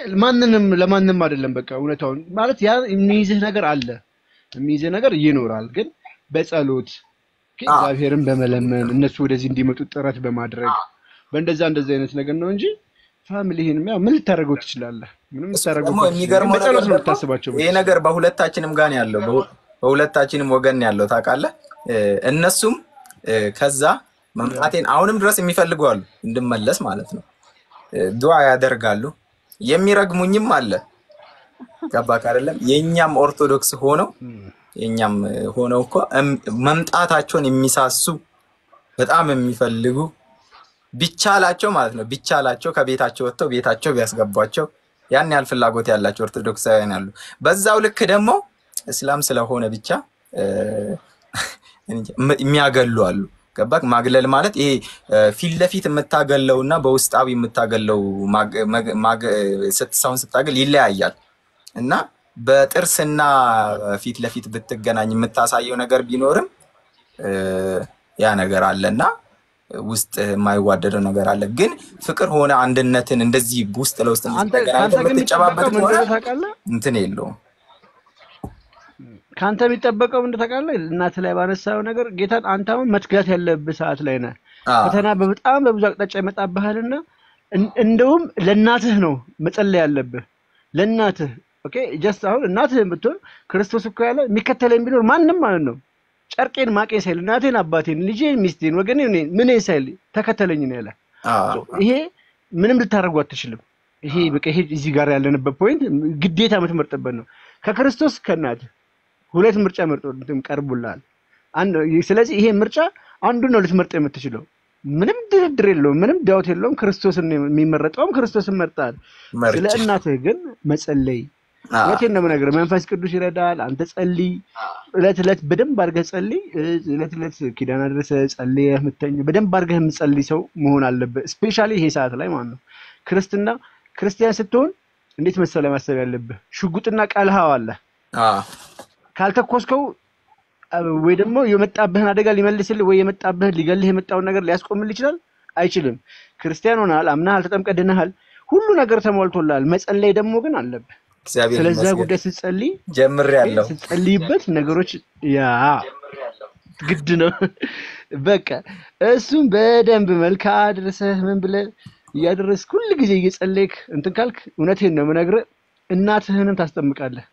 ለማንንም አይደለም በቃ እውነታውን ማለት ያ የሚይዝህ ነገር አለ የሚይዝህ ነገር ይኖራል። ግን በጸሎት እግዚአብሔርን በመለመን እነሱ ወደዚህ እንዲመጡ ጥረት በማድረግ በእንደዛ አይነት ነገር ነው እንጂ ፋሚሊህን ምን ልታደርገው ትችላለህ? ምንም ልታደርገው የሚገርመው ይሄ ነገር በሁለታችንም ጋር ያለው በሁለታችንም ወገን ያለው ታውቃለህ። እነሱም ከዛ መምጣቴን አሁንም ድረስ የሚፈልጉ አሉ እንድመለስ ማለት ነው። ዱዓ ያደርጋሉ። የሚረግሙኝም አለ ገባክ አይደለም? የኛም ኦርቶዶክስ ሆነው እኮ መምጣታቸውን የሚሳሱ በጣም የሚፈልጉ ቢቻላቸው ማለት ነው ቢቻላቸው ከቤታቸው ወጥተው ቤታቸው ቢያስገቧቸው ያን ያህል ፍላጎት ያላቸው ኦርቶዶክሳውያን አሉ። በዛው ልክ ደግሞ እስላም ስለሆነ ብቻ የሚያገሉ አሉ። ገባክ? ማግለል ማለት ይሄ ፊት ለፊት የምታገለውና በውስጣዊ የምታገለው ሰውን ስታገል ይለያያል። እና በጥርስና ፊት ለፊት ብትገናኝ የምታሳየው ነገር ቢኖርም ያ ነገር አለና ውስጥ የማይዋደደው ነገር አለ። ግን ፍቅር ሆነ አንድነትን እንደዚህ ውስጥ ለውስጥ የምትጨባበጥ እንትን የለውም። ካንተ የሚጠበቀው ምን ተቃለ እናት ላይ ባነሳው ነገር ጌታን አንተ አሁን መትጋት ያለብህ ሰዓት ላይ ነህ። ፈተና በጣም በብዙ አቅጣጫ ይመጣብሃልና እንደውም ለእናትህ ነው መጸለይ ያለብህ ለእናትህ። ኦኬ ጀስት አሁን እናትህ ብትሆን ክርስቶስ እኮ ያለ የሚከተለኝ ቢኖር ማንንም ማለት ነው ጨርቄን ማቄን ሳይል እናቴን አባቴን ልጄን ሚስቴን ወገኔን ምን ሳይል ተከተለኝ ነው ያለ። ይሄ ምንም ልታደርጉ አትችልም። ይሄ በቃ ይሄ እዚህ ጋር ያለንበት ፖይንት ግዴታ የምትመርጥበት ነው። ከክርስቶስ ከእናትህ ሁለት ምርጫ መርጦልህም ቀርቦልሃል። ስለዚህ ይሄ ምርጫ አንዱ ነው ልትመርጥ የምትችለው። ምንም ድርድር የለውም፣ ምንም ዳውት የለውም። ክርስቶስን የሚመረጠውም ክርስቶስን መርጣል። ስለ እናትህ ግን መጸለይ ወቴን ነው የምነግርህ። መንፈስ ቅዱስ ይረዳል። አንተ ጸልይ፣ እለት በደንብ አድርገህ ጸልይ። እለት ኪዳን አድርሰህ ጸልየህ የምትተኝ በደንብ አድርገህ የምትጸልይ ሰው መሆን አለበት። ስፔሻሊ ይሄ ሰዓት ላይ ማለት ነው። ክርስቲያን ስትሆን እንዴት መሰለህ ማሰብ ያለብህ? ሽጉጥና ቀልሃው አለ። ካልተኮስከው ወይ ደግሞ የመጣብህን አደጋ ሊመልስልህ ወይ የመጣብህን ሊገልህ የመጣውን ነገር ሊያስቆምልህ ይችላል? አይችልም። ክርስቲያን ሆነሃል፣ አምናሃል፣ ተጠምቀድነሃል፣ ሁሉ ነገር ተሟልቶልሃል። መጸለይ ደግሞ ግን አለብህ። ስለዛ ጉዳይ ስትጸልይ ጀምሬያለሁ። ስትጸልይበት ነገሮች ያ ግድ ነው። በቃ እሱም በደንብ መልካ አድርሰህ ምን ብለህ እያደረስክ ሁሉ ጊዜ እየጸለይክ እንትን ካልክ እውነቴን ነው የምነግርህ እናትህንም ታስጠምቃለህ።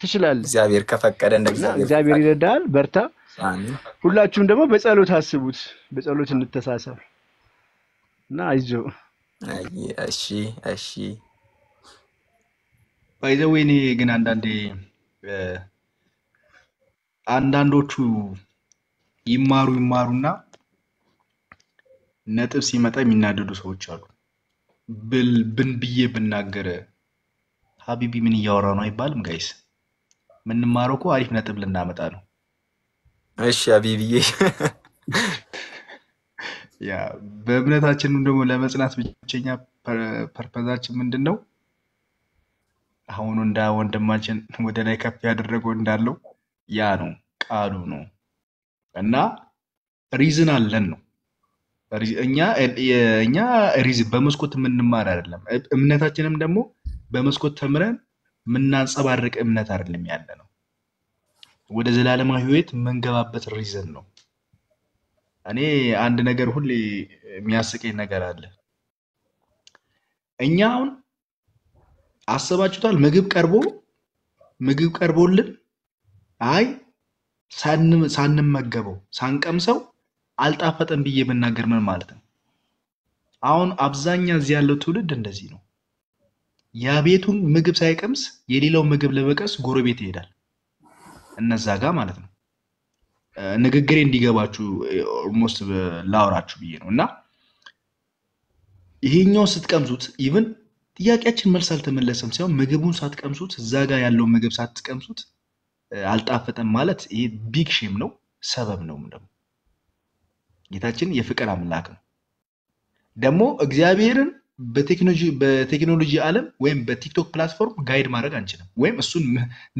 ትችላለህ። እግዚአብሔር ከፈቀደ እግዚአብሔር ይረዳል። በርታ። አሜን። ሁላችሁም ደግሞ በጸሎት አስቡት። በጸሎት እንተሳሰብ እና አይዞህ። እሺ ባይዘው እኔ ግን አንዳንዶቹ ይማሩና ነጥብ ሲመጣ የሚናደዱ ሰዎች አሉ። ብዬ ብናገር ሀቢቢ ምን እያወራ ነው አይባልም። ጋይስ ምንማረው እኮ አሪፍ ነጥብ ልናመጣ ነው። እሺ ሀቢቢዬ ያ በእምነታችንም ደግሞ ለመጽናት ብቸኛ ፐርፐዛችን ምንድነው? አሁን እንዳ ወንድማችን ወደ ላይ ከፍ ያደረገው እንዳለው ያ ነው ቃሉ ነው። እና ሪዝን አለን ነው። እኛ ሪዝን በመስኮት የምንማር አይደለም። እምነታችንም ደግሞ በመስኮት ተምረን ምናንጸባርቅ እምነት አይደለም ያለነው ወደ ዘላለማዊ ህይወት መንገባበት ሪዝን ነው እኔ አንድ ነገር ሁሌ የሚያስቀኝ ነገር አለ እኛውን አሰባችሁታል ምግብ ቀርቦልን አይ ሳንመገበው ሳንቀምሰው አልጣፈጠም ብዬ መናገር ምን ማለት ነው አሁን አብዛኛው እዚህ ያለው ትውልድ እንደዚህ ነው ያ ቤቱን ምግብ ሳይቀምስ የሌላው ምግብ ለመቀስ ጎረቤት ይሄዳል እነዛ ጋር ማለት ነው ንግግሬ እንዲገባችሁ ኦልሞስት ላውራችሁ ብዬ ነውና ይሄኛው ስትቀምሱት ኢቭን ጥያቄያችን መልስ አልተመለሰም ሳይሆን ምግቡን ሳትቀምሱት እዛ ጋር ያለው ምግብ ሳትቀምሱት አልጣፈጠም ማለት ይሄ ቢግ ሼም ነው ሰበብ ነው እንደም ጌታችን የፍቅር አምላክ ነው ደግሞ እግዚአብሔርን በቴክኖሎጂ ዓለም ወይም በቲክቶክ ፕላትፎርም ጋይድ ማድረግ አንችልም ወይም እሱን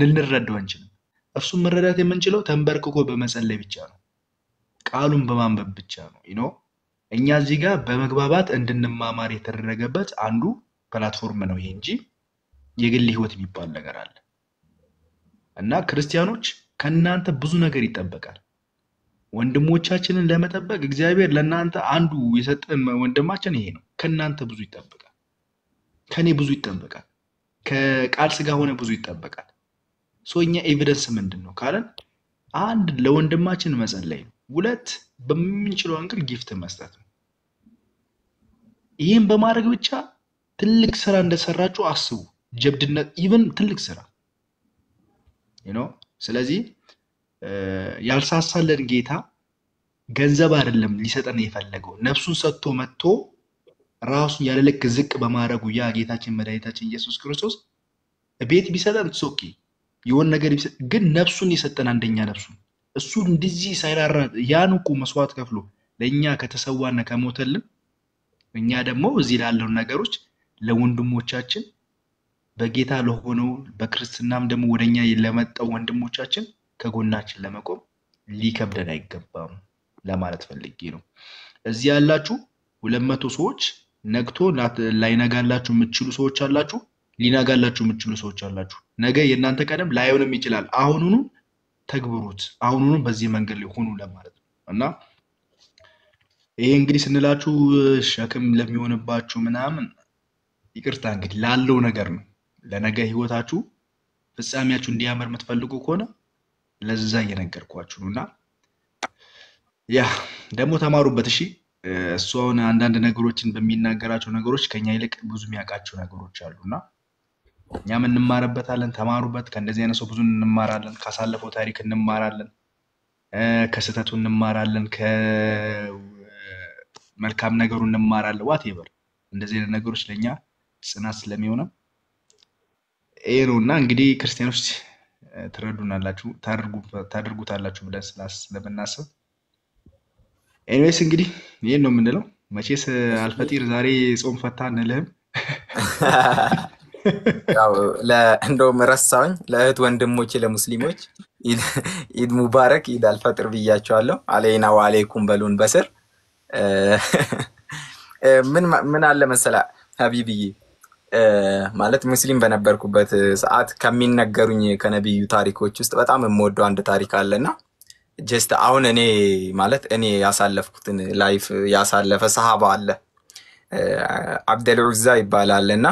ልንረዳው አንችልም እሱን መረዳት የምንችለው ተንበርክኮ በመጸለይ ብቻ ነው ቃሉን በማንበብ ብቻ ነው እኛ እዚህ ጋር በመግባባት እንድንማማር የተደረገበት አንዱ ፕላትፎርም ነው ይሄ እንጂ የግል ህይወት የሚባል ነገር አለ እና ክርስቲያኖች ከናንተ ብዙ ነገር ይጠበቃል ወንድሞቻችንን ለመጠበቅ እግዚአብሔር ለናንተ አንዱ የሰጠን ወንድማችን ይሄ ነው ከናንተ ብዙ ይጠበቃል ከኔ ብዙ ይጠበቃል ከቃል ስጋ ሆነ ብዙ ይጠበቃል ሶኛ ኤቪደንስ ምንድነው ካለን አንድ ለወንድማችን መጸለይ ነው ሁለት በሚንችለው አንግል ጊፍት መስጠት ነው ይሄን በማድረግ ብቻ ትልቅ ስራ እንደሰራችሁ አስቡ ጀብድነት ኢቭን ትልቅ ስራ ስለዚህ ያልሳሳለን ጌታ ገንዘብ አይደለም ሊሰጠን የፈለገው ነፍሱን ሰጥቶ መጥቶ ራሱን ያለልክ ዝቅ በማድረጉ ያ ጌታችን መድኃኒታችን ኢየሱስ ክርስቶስ ቤት ቢሰጠን ሶኪ የሆነ ነገር ግን ነፍሱን የሰጠን አንደኛ ነፍሱን እሱ እንደዚህ ሳይራራ ያንቁ መስዋዕት ከፍሎ ለኛ ከተሰዋና ከሞተልን እኛ ደግሞ እዚህ ላለው ነገሮች ለወንድሞቻችን በጌታ ለሆነው በክርስትናም ደግሞ ወደኛ ለመጣው ወንድሞቻችን ከጎናችን ለመቆም ሊከብደን አይገባም ለማለት ፈልጌ ነው እዚህ ያላችሁ 200 ሰዎች ነግቶ ላይነጋላችሁ የምትችሉ ሰዎች አላችሁ ሊነጋላችሁ የምትችሉ ሰዎች አላችሁ ነገ የናንተ ቀደም ላይሆንም ይችላል አሁኑኑ ተግብሩት አሁኑኑ በዚህ መንገድ ላይ ሆኑ ለማለት ነው እና ይሄ እንግዲህ ስንላችሁ ሸክም ለሚሆንባችሁ ምናምን ይቅርታ እንግዲህ ላለው ነገር ነው ለነገ ህይወታችሁ ፍጻሜያችሁ እንዲያመር የምትፈልጉ ከሆነ ለዛ እየነገርኳችሁ ነውና ያ ደግሞ ተማሩበት እሺ እሱን አንዳንድ ነገሮችን በሚናገራቸው ነገሮች ከኛ ይልቅ ብዙ የሚያቃቸው ነገሮች አሉና እኛም እንማርበታለን ተማሩበት ከእንደዚህ አይነት ሰው ብዙ እንማራለን ካሳለፈው ታሪክ እንማራለን ከስተቱ እንማራለን ከመልካም ነገሩ እንማራለን ዋትኤቨር እንደዚህ አይነት ነገሮች ለኛ ጽናት ስለሚሆነ ነውና እንግዲህ ክርስቲያኖች ትረዱናላችሁ ታደርጉታላችሁ ብለን ስለምናስብ ኤኒዌይስ እንግዲህ ይሄን ነው የምንለው መቼስ አልፈጢር ዛሬ ጾም ፈታ እንልህም ያው እንደውም ረሳውኝ ለእህት ወንድሞቼ ለሙስሊሞች ኢድ ሙባረክ ኢድ አልፈጥር ብያቸዋለሁ አለይና ወአለይኩም በሉን በስር ምን አለ መሰላ ሀቢብዬ ማለት ሙስሊም በነበርኩበት ሰዓት ከሚነገሩኝ ከነብዩ ታሪኮች ውስጥ በጣም የምወደው አንድ ታሪክ አለና ጀስት አሁን እኔ ማለት እኔ ያሳለፍኩትን ላይፍ ያሳለፈ ሰሃባ አለ አብደል ዑዛ ይባላልና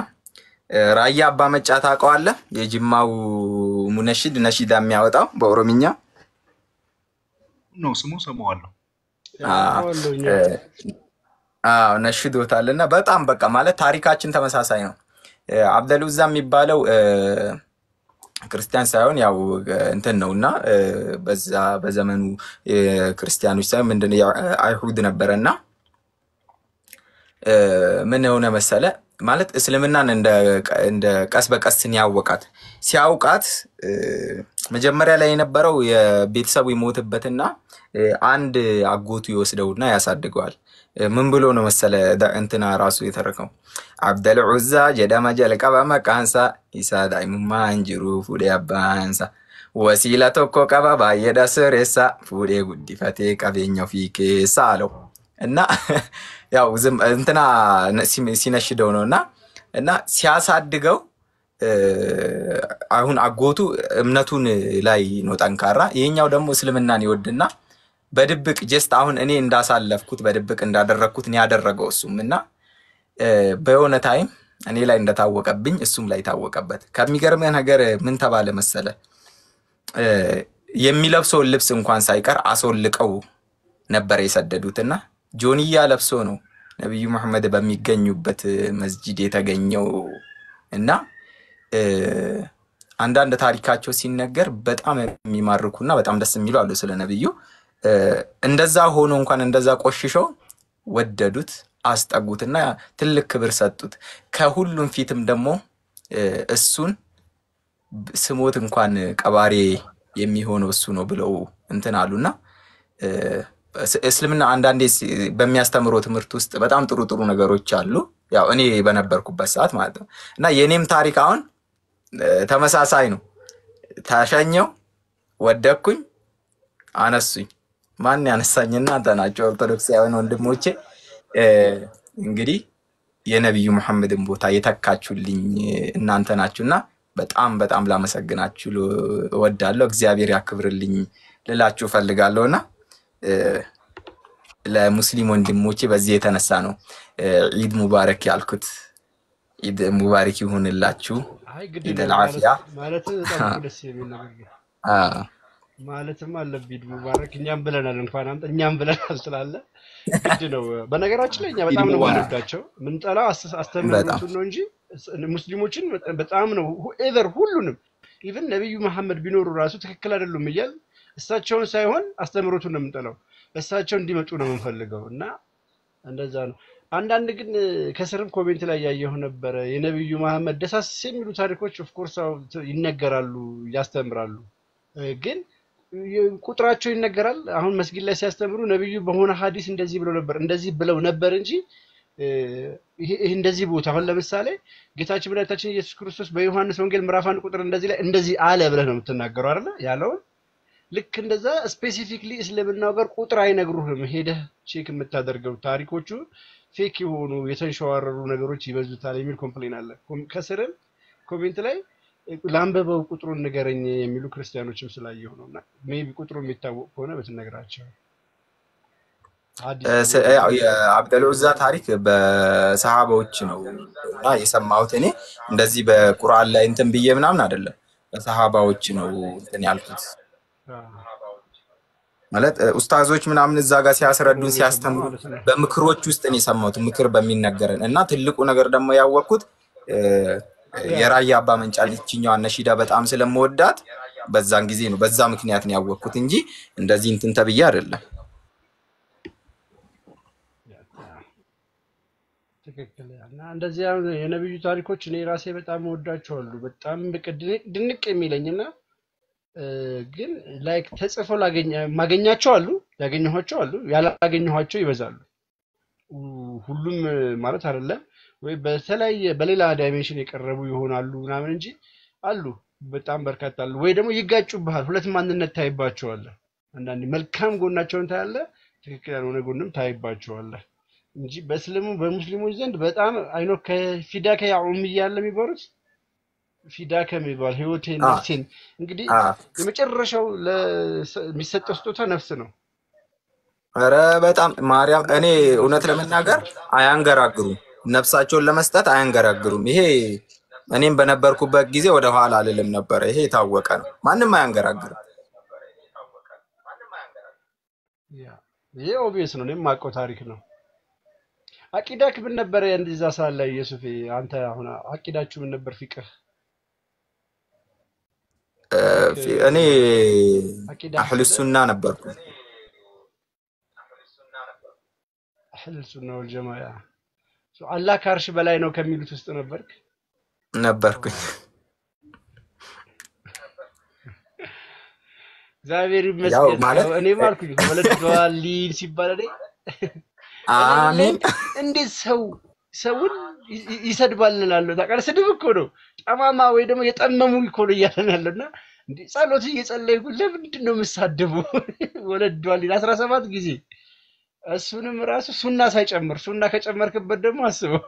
ራያ አባ መጫ ታውቀዋለህ የጅማው ሙነሽድ ነሺዳ የሚያወጣው በኦሮምኛ ነው ስሙ ሰማዋለሁ ነሽዶታልና በጣም በቃ ማለት ታሪካችን ተመሳሳይ ነው አብደል ዑዛ የሚባለው ክርስቲያን ሳይሆን ያው እንትን ነውና በዘመኑ ክርስቲያኖች ሳይሆን ምንድነው አይሁድ ነበርና ምን ሆነ መሰለ ማለት እስልምናን እንደ ቀስ በቀስ ሲያውቃት መጀመሪያ ላይ የነበረው የቤተሰቡ ይሞትበትና አንድ አጎቱ ይወስደውና ያሳድገዋል ምን ብሎ ነው መሰለ እንትና ራሱ የተረከው አብደል ዑዛ ጀዳማ ጀልቀባ መቃንሳ ኢሳዳይ ሙማንጅሩ ፉዴ አባንሳ ወሲላ ቶኮ ቀባ ባየዳ ሰሬሳ ፉዴ ጉዲፈቴ ቀበኛው ፊኬሳ አለው እና ያው እንትና ሲነሽደው ነውና እና ሲያሳድገው አሁን አጎቱ እምነቱን ላይ ነው ጠንካራ። ይሄኛው ደግሞ እስልምናን ይወድና በድብቅ ጀስት አሁን እኔ እንዳሳለፍኩት በድብቅ እንዳደረግኩት ነው ያደረገው እሱም እና በየሆነ ታይም እኔ ላይ እንደታወቀብኝ እሱም ላይ ታወቀበት። ከሚገርምህ ነገር ምን ተባለ መሰለ የሚለብሰውን ልብስ እንኳን ሳይቀር አስወልቀው ነበር የሰደዱትና ጆንያ ለብሶ ነው ነብዩ መሐመድ በሚገኙበት መስጂድ የተገኘው እና አንዳንድ ታሪካቸው ሲነገር በጣም የሚማርኩና በጣም ደስ የሚሉ አሉ ስለ ነብዩ። እንደዛ ሆኖ እንኳን እንደዛ ቆሽሸው ወደዱት፣ አስጠጉትና ትልቅ ክብር ሰጡት። ከሁሉም ፊትም ደግሞ እሱን ስሞት እንኳን ቀባሪ የሚሆነው እሱ ነው ብለው እንትን አሉና እስልምና አንዳንዴ በሚያስተምረው ትምህርት ውስጥ በጣም ጥሩ ጥሩ ነገሮች አሉ። ያው እኔ በነበርኩበት ሰዓት ማለት ነው እና የኔም ታሪክ አሁን ተመሳሳይ ነው። ታሸኘው፣ ወደኩኝ፣ አነሱኝ። ማን ያነሳኝና እናንተ ኦርቶዶክሳውያን ወንድሞቼ እንግዲህ የነብዩ መሐመድን ቦታ የተካችሁልኝ እናንተ ናችሁና በጣም በጣም ላመሰግናችሁ እወዳለሁ። እግዚአብሔር ያክብርልኝ ልላችሁ ፈልጋለሁና ለሙስሊም ወንድሞቼ በዚህ የተነሳ ነው ኢድ ሙባረክ ያልኩት። ኢድ ሙባረክ ይሁንላችሁ። ኢድ አልዓፊያ ማለት በጣም ደስ የሚል ነገር ነው። ማለትም አለብኝ ኢድ ሙባረክ እኛም ብለናል፣ እንኳን አንተ እኛም ብለናል ስላለ ግድ ነው። በነገራችን ላይ እኛ በጣም ነው የምንወዳቸው። ምንጠላው አስተምህሮቱን ነው እንጂ ሙስሊሞችን በጣም ነው ኤቨር ሁሉንም ኢቭን ነብዩ መሐመድ ቢኖሩ ራሱ ትክክል አይደሉም እያል እሳቸውን ሳይሆን አስተምህሮቱን ነው የምንጠላው። እሳቸው እንዲመጡ ነው የምንፈልገው እና እንደዛ ነው። አንዳንድ ግን ከስርም ኮሜንት ላይ ያየሁ ነበር የነብዩ መሐመድ ደሳስ የሚሉ ታሪኮች ኦፍ ኮርስ ይነገራሉ፣ ያስተምራሉ። ግን ቁጥራቸው ይነገራል። አሁን መስጊድ ላይ ሲያስተምሩ ነብዩ በሆነ ሐዲስ እንደዚህ ብለው ነበር እንጂ ይሄ እንደዚህ ቦታ አሁን ለምሳሌ ጌታችን መድኃኒታችን ኢየሱስ ክርስቶስ በዮሐንስ ወንጌል ምዕራፍ 1 ቁጥር እንደዚህ ላይ እንደዚህ አለ ብለህ ነው የምትናገረው አይደል? ያለውን ልክ እንደዛ ስፔሲፊክሊ እስልምናው ጋር ቁጥር አይነግሩህም። ሄደህ ቼክ የምታደርገው ታሪኮቹ ፌክ የሆኑ የተንሸዋረሩ ነገሮች ይበዙታል የሚል ኮምፕሌን አለ። ከስርም ኮሜንት ላይ ላንበበው ቁጥሩን ንገረኝ የሚሉ ክርስቲያኖችም ስላየሁ ነውና ሜቢ ቁጥሩ የሚታወቅ ከሆነ በትነግራቸው። የአብደልዑዛ ታሪክ በሰሃባዎች ነው እና የሰማሁት እኔ እንደዚህ በቁርአን ላይ እንትን ብዬ ምናምን አይደለም፣ በሰሃባዎች ነው እንትን ያልኩት። ማለት ኡስታዞች ምናምን እዛ ጋር ሲያስረዱን ሲያስተምሩ በምክሮች ውስጥ ነው የሰማሁት፣ ምክር በሚነገረን እና ትልቁ ነገር ደግሞ ያወቅኩት የራያ አባ መንጫል እቺኛው ነሺዳ በጣም ስለምወዳት በዛን ጊዜ ነው፣ በዛ ምክንያት ነው ያወቅኩት እንጂ እንደዚህ እንትን ተብዬ አይደለም። ትክክል እና እንደዚህ የነብዩ ታሪኮች እኔ ራሴ በጣም ወዳቸዋለሁ። በጣም ድንቅ የሚለኝና ግን ላይክ ተጽፎ ማገኛቸው አሉ፣ ያገኘኋቸው አሉ፣ ያላገኘኋቸው ይበዛሉ። ሁሉም ማለት አይደለም ወይ በተለያየ በሌላ ዳይሜንሽን የቀረቡ ይሆናሉ ምናምን እንጂ አሉ በጣም በርካታ አሉ። ወይ ደግሞ ይጋጩብሃል፣ ሁለት ማንነት ታይባቸዋል። አንዳንዴ መልካም ጎናቸውን ታያለ፣ ትክክል ያልሆነ ጎንም ታይባቸዋል እንጂ በሙስሊሞች ዘንድ በጣም አይኖ ከፊዳከ ያ ኡምያ ያለ የሚባሉት ፊዳከ የሚባል ህይወቴን ነፍሴን እንግዲህ የመጨረሻው ለሚሰጠው ስጦታ ነፍስ ነው። ኧረ በጣም ማርያም እኔ እውነት ለመናገር አያንገራግሩም፣ ነፍሳቸውን ለመስጠት አያንገራግሩም። ይሄ እኔም በነበርኩበት ጊዜ ወደ ኋላ አልልም ነበር። ይሄ የታወቀ ነው፣ ማንም አያንገራግርም። ይሄ ኦብቪየስ ነው፣ እኔም የማውቀው ታሪክ ነው። አቂዳክ ምን ነበር እንደዛ ሰዓት ላይ ኢየሱስ? አንተ አሁን አቂዳችሁ ምን ነበር? ፊቅህ እኔ አህሉ ሱና ነበርኩ። አህሉ ሱና ወልጀማዓ አላህ ከአርሽ በላይ ነው ከሚሉት ውስጥ ነበርኩኝ። እግዚአብሔር ይመስገን። እኔ ማልኩኝ ወለደዋል ሲባል አይደል? አሜን። እንዴት ሰውን ይሰድባል እንላለሁ። ታውቃለህ፣ ስድብ እኮ ነው። ጠማማ ወይ ደግሞ የጠመሙ እኮ ነው እያለን ያለና እንዴ ጸሎት እየጸለይኩ ለምንድን ነው የምሳደበው? ወለደዋል 17 ጊዜ እሱንም ራሱ ሱና ሳይጨምር ሱና ከጨመርክበት ደግሞ አስበው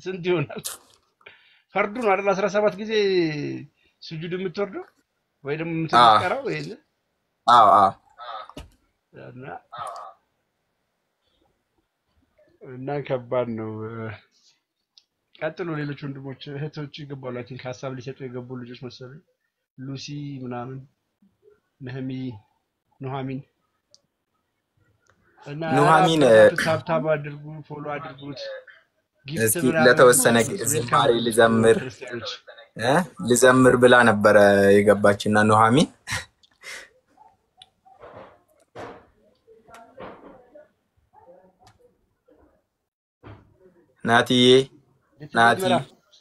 ስንት ይሆናል? ፈርዱ ነው አይደል? 17 ጊዜ ስጁድ የምትወርደው ወይ ደግሞ የምትቀራው ወይ እና ከባድ ነው። ቀጥሎ ሌሎች ወንድሞች እህቶች ይገባሉ። አይ ቲንክ ሀሳብ ሊሰጡ የገቡ ልጆች መሰለኝ ሉሲ ምናምን ኑሐሚን እና ታብታብ አድርጉ፣ ፎሎ አድርጉት። እስኪ ለተወሰነ ዝማሬ ልዘምር ብላ ነበረ የገባችና ኑሐሚን ናቲ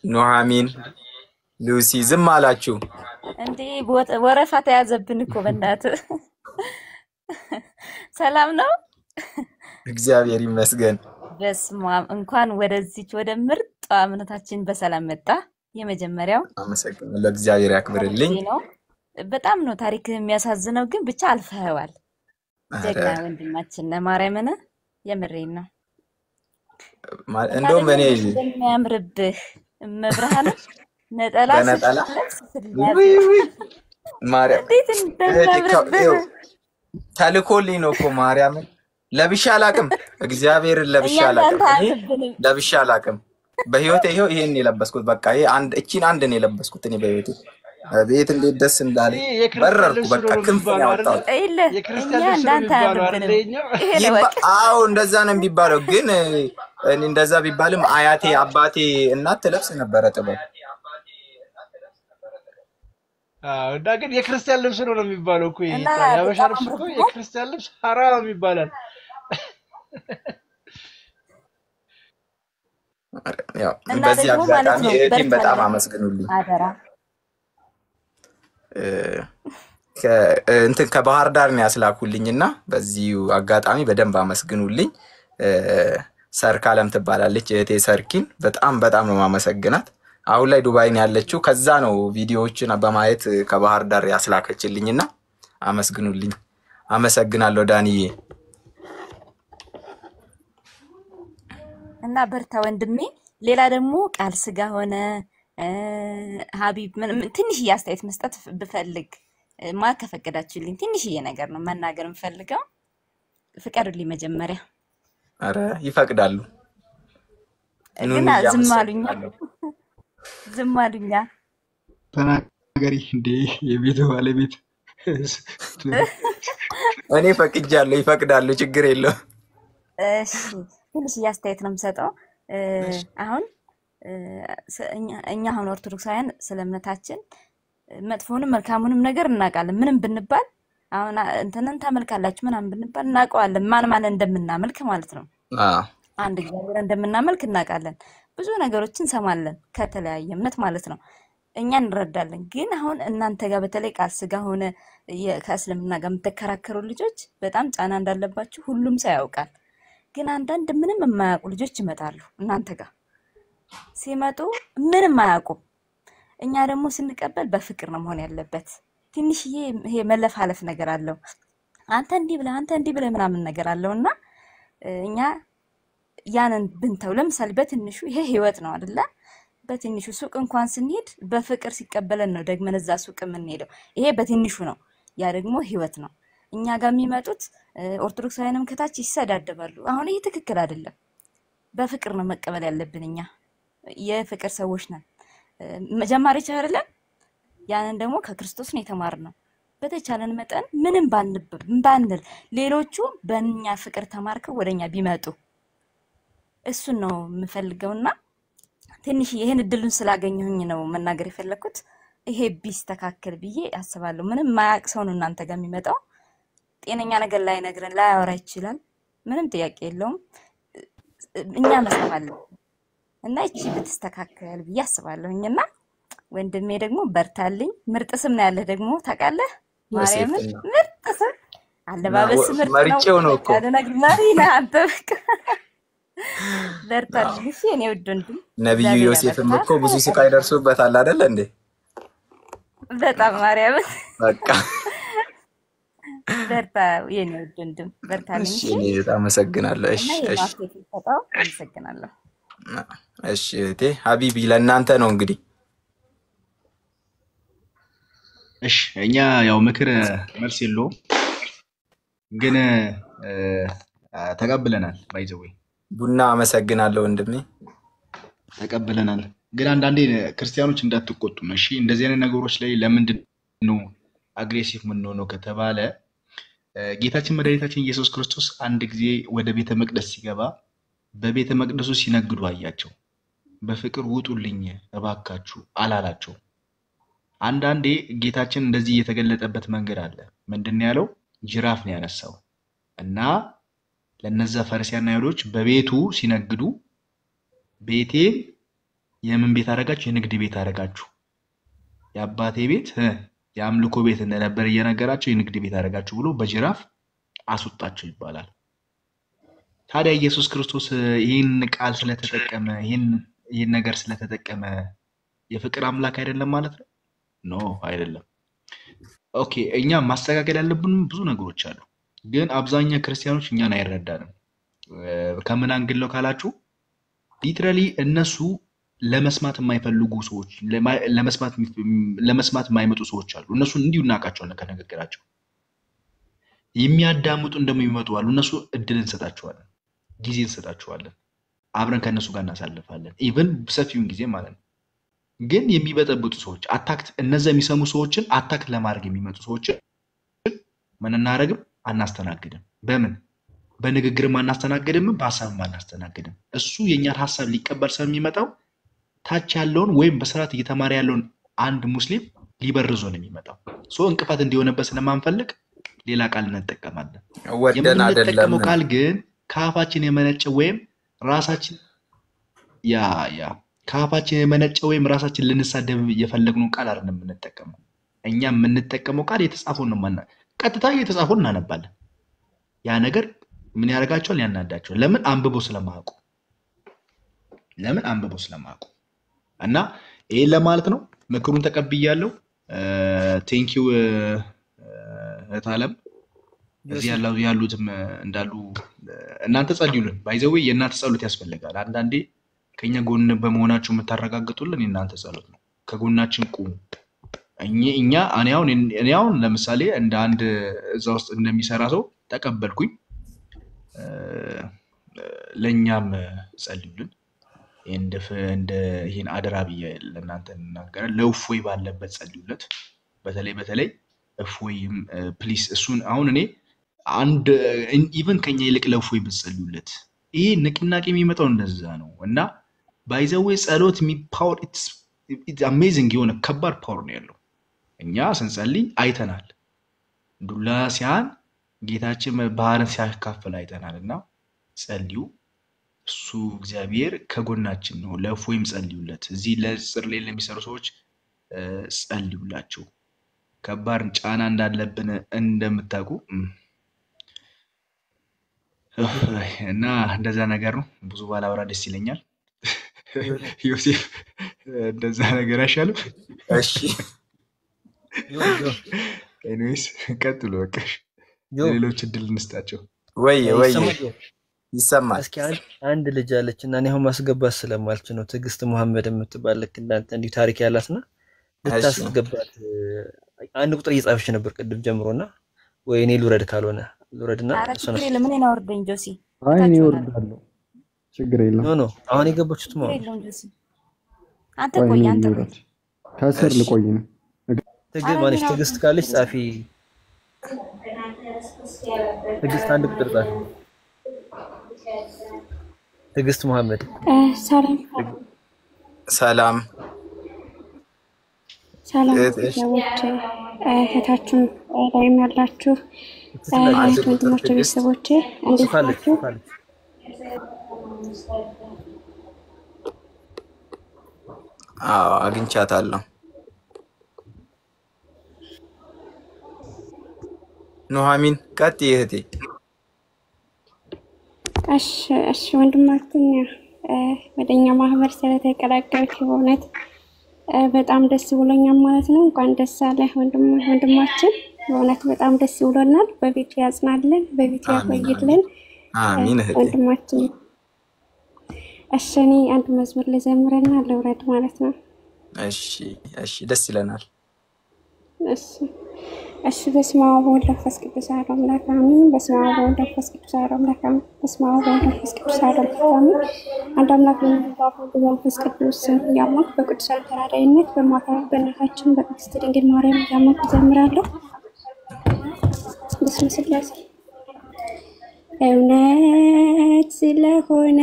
ኑሐሚን ሉሲ ዝም አላችሁ እንዴ? ወረፋ ተያዘብን እኮ በእናትህ። ሰላም ነው? እግዚአብሔር ይመስገን። በስመ አብ። እንኳን ወደዚች ወደ ምርጥ እምነታችን በሰላም መጣ። የመጀመሪያው አመሰግናለሁ። እግዚአብሔር ያክብርልኝ። በጣም ነው ታሪክ የሚያሳዝነው፣ ግን ብቻ አልፈዋል። ጀግና ወንድማችን ማርያምን የምሬን ነው። እንደውም እኔ የሚያምርብህ መብርሃን ነጠላ ማርያም ተልኮልኝ ነው እኮ ማርያምን ለብሻ አላቅም። እግዚአብሔርን ለብሻ አላቅም። በህይወቴ ይሄን የለበስኩት በቃ ይሄ እቺን አንድ ነው የለበስኩት እኔ በህይወቴ። ቤት እንዴት ደስ እንዳለ በረርኩ። በቃ ክንፍ ያወጣው አዎ እንደዛ ነው የሚባለው። ግን እኔ እንደዛ ቢባልም አያቴ አባቴ እናት ትለብስ ነበረ ጥበብ። እና ግን የክርስቲያን ልብስ ነው የሚባለው እኮ ይሄ ያበሻ ልብስ እኮ የክርስቲያን ልብስ ሐራም ይባላል። ያው በዚህ አጋጣሚ እህቴን በጣም አመስግኑልኝ። እንትን ከባህር ዳር ነው ያስላኩልኝና በዚህ አጋጣሚ በደንብ አመስግኑልኝ። ሰርካለም ትባላለች እህቴ ሰርኪን በጣም ነው ማመሰግናት። አሁን ላይ ዱባይ ነው ያለችው። ከዛ ነው ቪዲዮዎችን በማየት ከባህር ዳር ያስላከችልኝና አመስግኑልኝ። አመሰግናለሁ ዳንዬ። እና በርታ ወንድሜ። ሌላ ደግሞ ቃል ስጋ ሆነ ሀቢብ ትንሽ አስተያየት መስጠት ብፈልግ ከፈቀዳችሁልኝ ትንሽዬ ነገር ነው መናገር የምፈልገው። ፍቀዱልኝ መጀመሪያ። አረ ይፈቅዳሉ። እና ዝም አሉኛ። ተናገሪ እንዴ የቤቱ ባለቤት። እኔ ፈቅጃለሁ፣ ይፈቅዳሉ፣ ችግር የለውም። እሺ ትንሽ አስተያየት ነው የምሰጠው። አሁን እኛ አሁን ኦርቶዶክሳውያን ስለእምነታችን መጥፎንም መልካሙንም ነገር እናውቃለን። ምንም ብንባል አሁን እንትንን ታመልካላችሁ ምናምን ብንባል እናውቀዋለን፣ ማን እንደምናመልክ ማለት ነው። አንድ እግዚአብሔር እንደምናመልክ እናውቃለን። ብዙ ነገሮችን እንሰማለን ከተለያየ እምነት ማለት ነው። እኛ እንረዳለን። ግን አሁን እናንተ ጋር በተለይ ቃል ስጋ ሆነ ከእስልምና ጋር የምትከራከሩ ልጆች በጣም ጫና እንዳለባችሁ ሁሉም ሰው ያውቃል። ግን አንዳንድ ምንም የማያውቁ ልጆች ይመጣሉ። እናንተ ጋር ሲመጡ ምንም አያውቁም። እኛ ደግሞ ስንቀበል በፍቅር ነው መሆን ያለበት። ትንሽዬ ይሄ መለፋለፍ ነገር አለው። አንተ እንዲህ ብለህ ምናምን ነገር አለውና እኛ ያንን ብንተው ለምሳሌ በትንሹ ይሄ ህይወት ነው አይደለ? በትንሹ ሱቅ እንኳን ስንሄድ በፍቅር ሲቀበለን ነው ደግመን እዛ ሱቅ የምንሄደው። ይሄ በትንሹ ነው፣ ያ ደግሞ ህይወት ነው። እኛ ጋር የሚመጡት ኦርቶዶክሳውያንም ከታች ይሰዳደባሉ። አሁን ይሄ ትክክል አይደለም። በፍቅር ነው መቀበል ያለብን። እኛ የፍቅር ሰዎች ነን። መጀመሪያ አይደለም፣ ያንን ደግሞ ከክርስቶስ ነው የተማርነው። በተቻለን መጠን ምንም ባንል ሌሎቹ በእኛ ፍቅር ተማርከው ወደኛ ቢመጡ እሱን ነው የምፈልገውና ትንሽ ይሄን እድሉን ስላገኘሁኝ ነው መናገር የፈለኩት። ይሄ ቢስተካከል ብዬ አስባለሁ። ምንም ማያቅ ሰው ነው እናንተ ጋር የሚመጣው። ጤነኛ ነገር ላይ ነግረን ላይ አወራ ይችላል። ምንም ጥያቄ የለውም። እኛ መስማማለን እና እቺ ብትስተካከል ብዬ አስባለሁኝና ወንድሜ ደግሞ በርታልኝ። ምርጥ ስም ነው ያለህ ደግሞ ታውቃለህ። ማርያም ምርጥ ስም አለባበስ ምርጥ ነው። መርጬው ነው እኮ አደነግር ማሪና አንተ በቃ በርታልኝ። እሺ እኔ ወንድም ነብዩ ዮሴፍም እኮ ብዙ ስቃይ ደርሶበታል አይደል እንዴ? በጣም ማርያም በቃ በርታ የኔ ወንድም በርታልኝ። እሺ እኔ በጣም አመሰግናለሁ። እሺ አመሰግናለሁ። እሺ እህቴ ሀቢቢ ለእናንተ ነው እንግዲህ። እሺ እኛ ያው ምክር መልስ የለውም ግን ተቀብለናል። ባይዘዌ ቡና አመሰግናለሁ ወንድሜ። ተቀብለናል። ግን አንዳንዴ ክርስቲያኖች እንዳትቆጡ ነው። እሺ እንደዚህ አይነት ነገሮች ላይ ለምንድን ነው አግሬሲቭ የምንሆነው ከተባለ ጌታችን መድኃኒታችን ኢየሱስ ክርስቶስ አንድ ጊዜ ወደ ቤተ መቅደስ ሲገባ በቤተ መቅደሱ ሲነግዱ አያቸው። በፍቅር ውጡልኝ እባካችሁ አላላቸው። አንዳንዴ ጌታችን እንደዚህ የተገለጠበት መንገድ አለ። ምንድነው ያለው? ጅራፍ ነው ያነሳው እና ለነዛ ፈሪሳውያንና አይሁዶች በቤቱ ሲነግዱ ቤቴ የምን ቤት አደረጋችሁ? የንግድ ቤት አደረጋችሁ። የአባቴ ቤት የአምልኮ ቤት እንደነበር እየነገራቸው የንግድ ቤት አደረጋችሁ ብሎ በጅራፍ አስወጣቸው ይባላል። ታዲያ ኢየሱስ ክርስቶስ ይህን ቃል ስለተጠቀመ ይህን ነገር ስለተጠቀመ የፍቅር አምላክ አይደለም ማለት ነው? ኖ አይደለም። ኦኬ እኛ ማስተካከል ያለብን ብዙ ነገሮች አሉ፣ ግን አብዛኛው ክርስቲያኖች እኛን አይረዳንም። ከምን አንግለው ካላችሁ ሊትራሊ እነሱ ለመስማት የማይፈልጉ ሰዎች ለመስማት የማይመጡ ሰዎች አሉ። እነሱ እንዲሁ እናውቃቸዋለን ከነገራቸው። የሚያዳምጡ እንደሚመጡ አሉ። እነሱ እድል እንሰጣቸዋለን፣ ጊዜ እንሰጣቸዋለን፣ አብረን ከነሱ ጋር እናሳልፋለን፣ ኢቭን ሰፊውን ጊዜ ማለት ነው። ግን የሚበጠብጡ ሰዎች አታክት እነዛ የሚሰሙ ሰዎችን አታክት ለማድረግ የሚመጡ ሰዎችን ምን እናደርግም? አናስተናግድም። በምን? በንግግርም አናስተናግድም፣ በሀሳብም አናስተናግድም። እሱ የኛን ሀሳብ ሊቀበል ስለሚመጣው ታች ያለውን ወይም በስርዓት እየተማረ ያለውን አንድ ሙስሊም ሊበርዞ ነው የሚመጣው። እንቅፋት እንዲሆነበት ስለማንፈልግ ሌላ ቃል እንጠቀማለን። የምንጠቀመው ቃል ግን ከአፋችን የመነጨ ወይም ራሳችን ከአፋችን የመነጨ ወይም ራሳችን ልንሳደብ የፈለግነው ቃል አይደለም የምንጠቀመው። እኛ የምንጠቀመው ቃል የተጻፈውን ነው ማለት ቀጥታ የተጻፈውን እናነባለን። ያ ነገር ምን ያደርጋቸዋል? ያናዳቸዋል። ለምን? አንብበው ስለማያውቁ እና ይሄን ለማለት ነው። ምክሩን ተቀብያለሁ። ቴንኪው እህታለም። እዚህ ያሉትም እንዳሉ እናንተ ጸልዩልን። ባይዘዌ የእናንተ ጸሎት ያስፈልጋል። አንዳንዴ ከኛ ጎን በመሆናችሁ የምታረጋግጡልን የእናንተ ጸሎት ነው። ከጎናችን ቁሙ። እኔ አሁን ለምሳሌ እንደ አንድ እዛ ውስጥ እንደሚሰራ ሰው ተቀበልኩኝ። ለኛም ጸልዩልን። ይሄን አደራ ብዬ ለእናንተ እናገራለሁ። ለእፎይ ባለበት ጸልዩለት። በተለይ እፎይም ፕሊስ እሱን አሁን እኔ አንድ ኢቭን ከኛ ይልቅ ለእፎይ ብትጸልዩለት። ይሄ ንቅናቄ የሚመጣው እንደዛ ነው እና ባይዘዌ ጸሎት ፓወር ኢትስ አሜዚንግ የሆነ ከባድ ፓወር ነው ያለው። እኛ ስንጸልይ አይተናል። ዱላ ሲያን ጌታችን ባህርን ሲያካፍል አይተናል እና ጸልዩ። እሱ እግዚአብሔር ከጎናችን ነው። ለእፎይም ጸልዩለት። እዚህ ለጽር ላይ ለሚሰሩ ሰዎች ጸልዩላቸው። ከባድ ጫና እንዳለብን እንደምታውቁ እና እንደዛ ነገር ነው። ብዙ ባላወራ ደስ ይለኛል። ዮሴፍ እንደዛ ነገር አይሻልም? እሺ ኤኒዌይስ ቀጥሉ። በቃ ሌሎች እድል እንስጣቸው። ወይ ይሰማል። እስኪ አንድ ልጅ አለች እና እኔ አሁን ማስገባት ስለማልችል ነው። ትዕግስት መሐመድ የምትባል ልክ እንዳንተ እንዲሁ ታሪክ ያላትና ልታስገባት አንድ ቁጥር እየጻፈች ነበር ቅድም ጀምሮና ወይ እኔ ልውረድ ካልሆነ ልውረድና እሱን ለምን ነው ወርደኝ ጆሲ? አይ እኔ ወርዳለሁ፣ ችግር የለም። ኖ አሁን የገባችሁት ማለት ነው ጆሲ። አንተ ቆይ አንተ ከስር ልቆይ ነው። ትዕግስት ካለች ጻፊ። ትዕግስት አንድ ቁጥር ጻፊ። ትዕግስት መሐመድ ሰላም ሰዎች እህታችሁን ላይም ያላችሁ ወንድሞቼ ቤተሰቦቼ እንዴት ናችሁ? አግኝቻታለሁ። ኑሐሚን ቀጥይ እህቴ። እሺ ወንድማችን ወደኛ ማህበር ስለተቀላቀልክ በእውነት በጣም ደስ ብሎኛል ማለት ነው። እንኳን ደስ አለህ ወንድማችን። በእውነት በጣም ደስ ብሎናል። በቤቱ ያጽናልን፣ በቤቱ ያቆይልን። አሜን እህቴ። ወንድማችን እሺ እኔ አንድ መዝሙር ልዘምርና ልውረድ ማለት ነው። እሺ ደስ ይለናል። እሺ በስመ አብ ወወልድ ወመንፈስ ቅዱስ አሐዱ አምላክ አሜን። በስመ አብ ወወልድ ወመንፈስ ቅዱስ አሐዱ አምላክ አሜን። በስመ አብ ወወልድ ወመንፈስ ቅዱስ አሐዱ አምላክ አሜን። አንድ አምላክ በሚባል በመንፈስ ቅዱስ ስም እያመንኩ በቅዱሳን ተራዳኢነት በእናታችን በቅድስት ድንግል ማርያም እያመንኩ እዘምራለሁ። በስመ ስላሴ እውነት ስለሆነ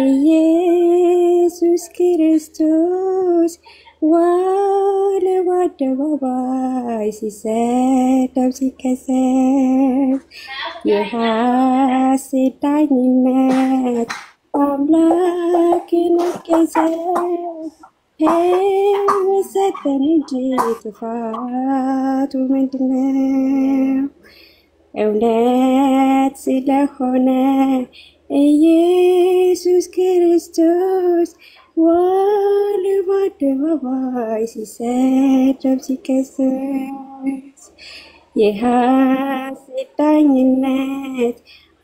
ኢየሱስ ክርስቶስ ዋለ በአደባባይ ሲሰደብ ሲከሰስ የሐሰት ዳኝነት አምላክን ወቀሰው። ሕይወት ሰጠን እንጂ ጥፋቱ ምንድነው? እውነት ስለሆነ ኢየሱስ ክርስቶስ ዋለ በአደባባይ ሲሰደብ ሲከሰስ የሐሰት ዳኝነት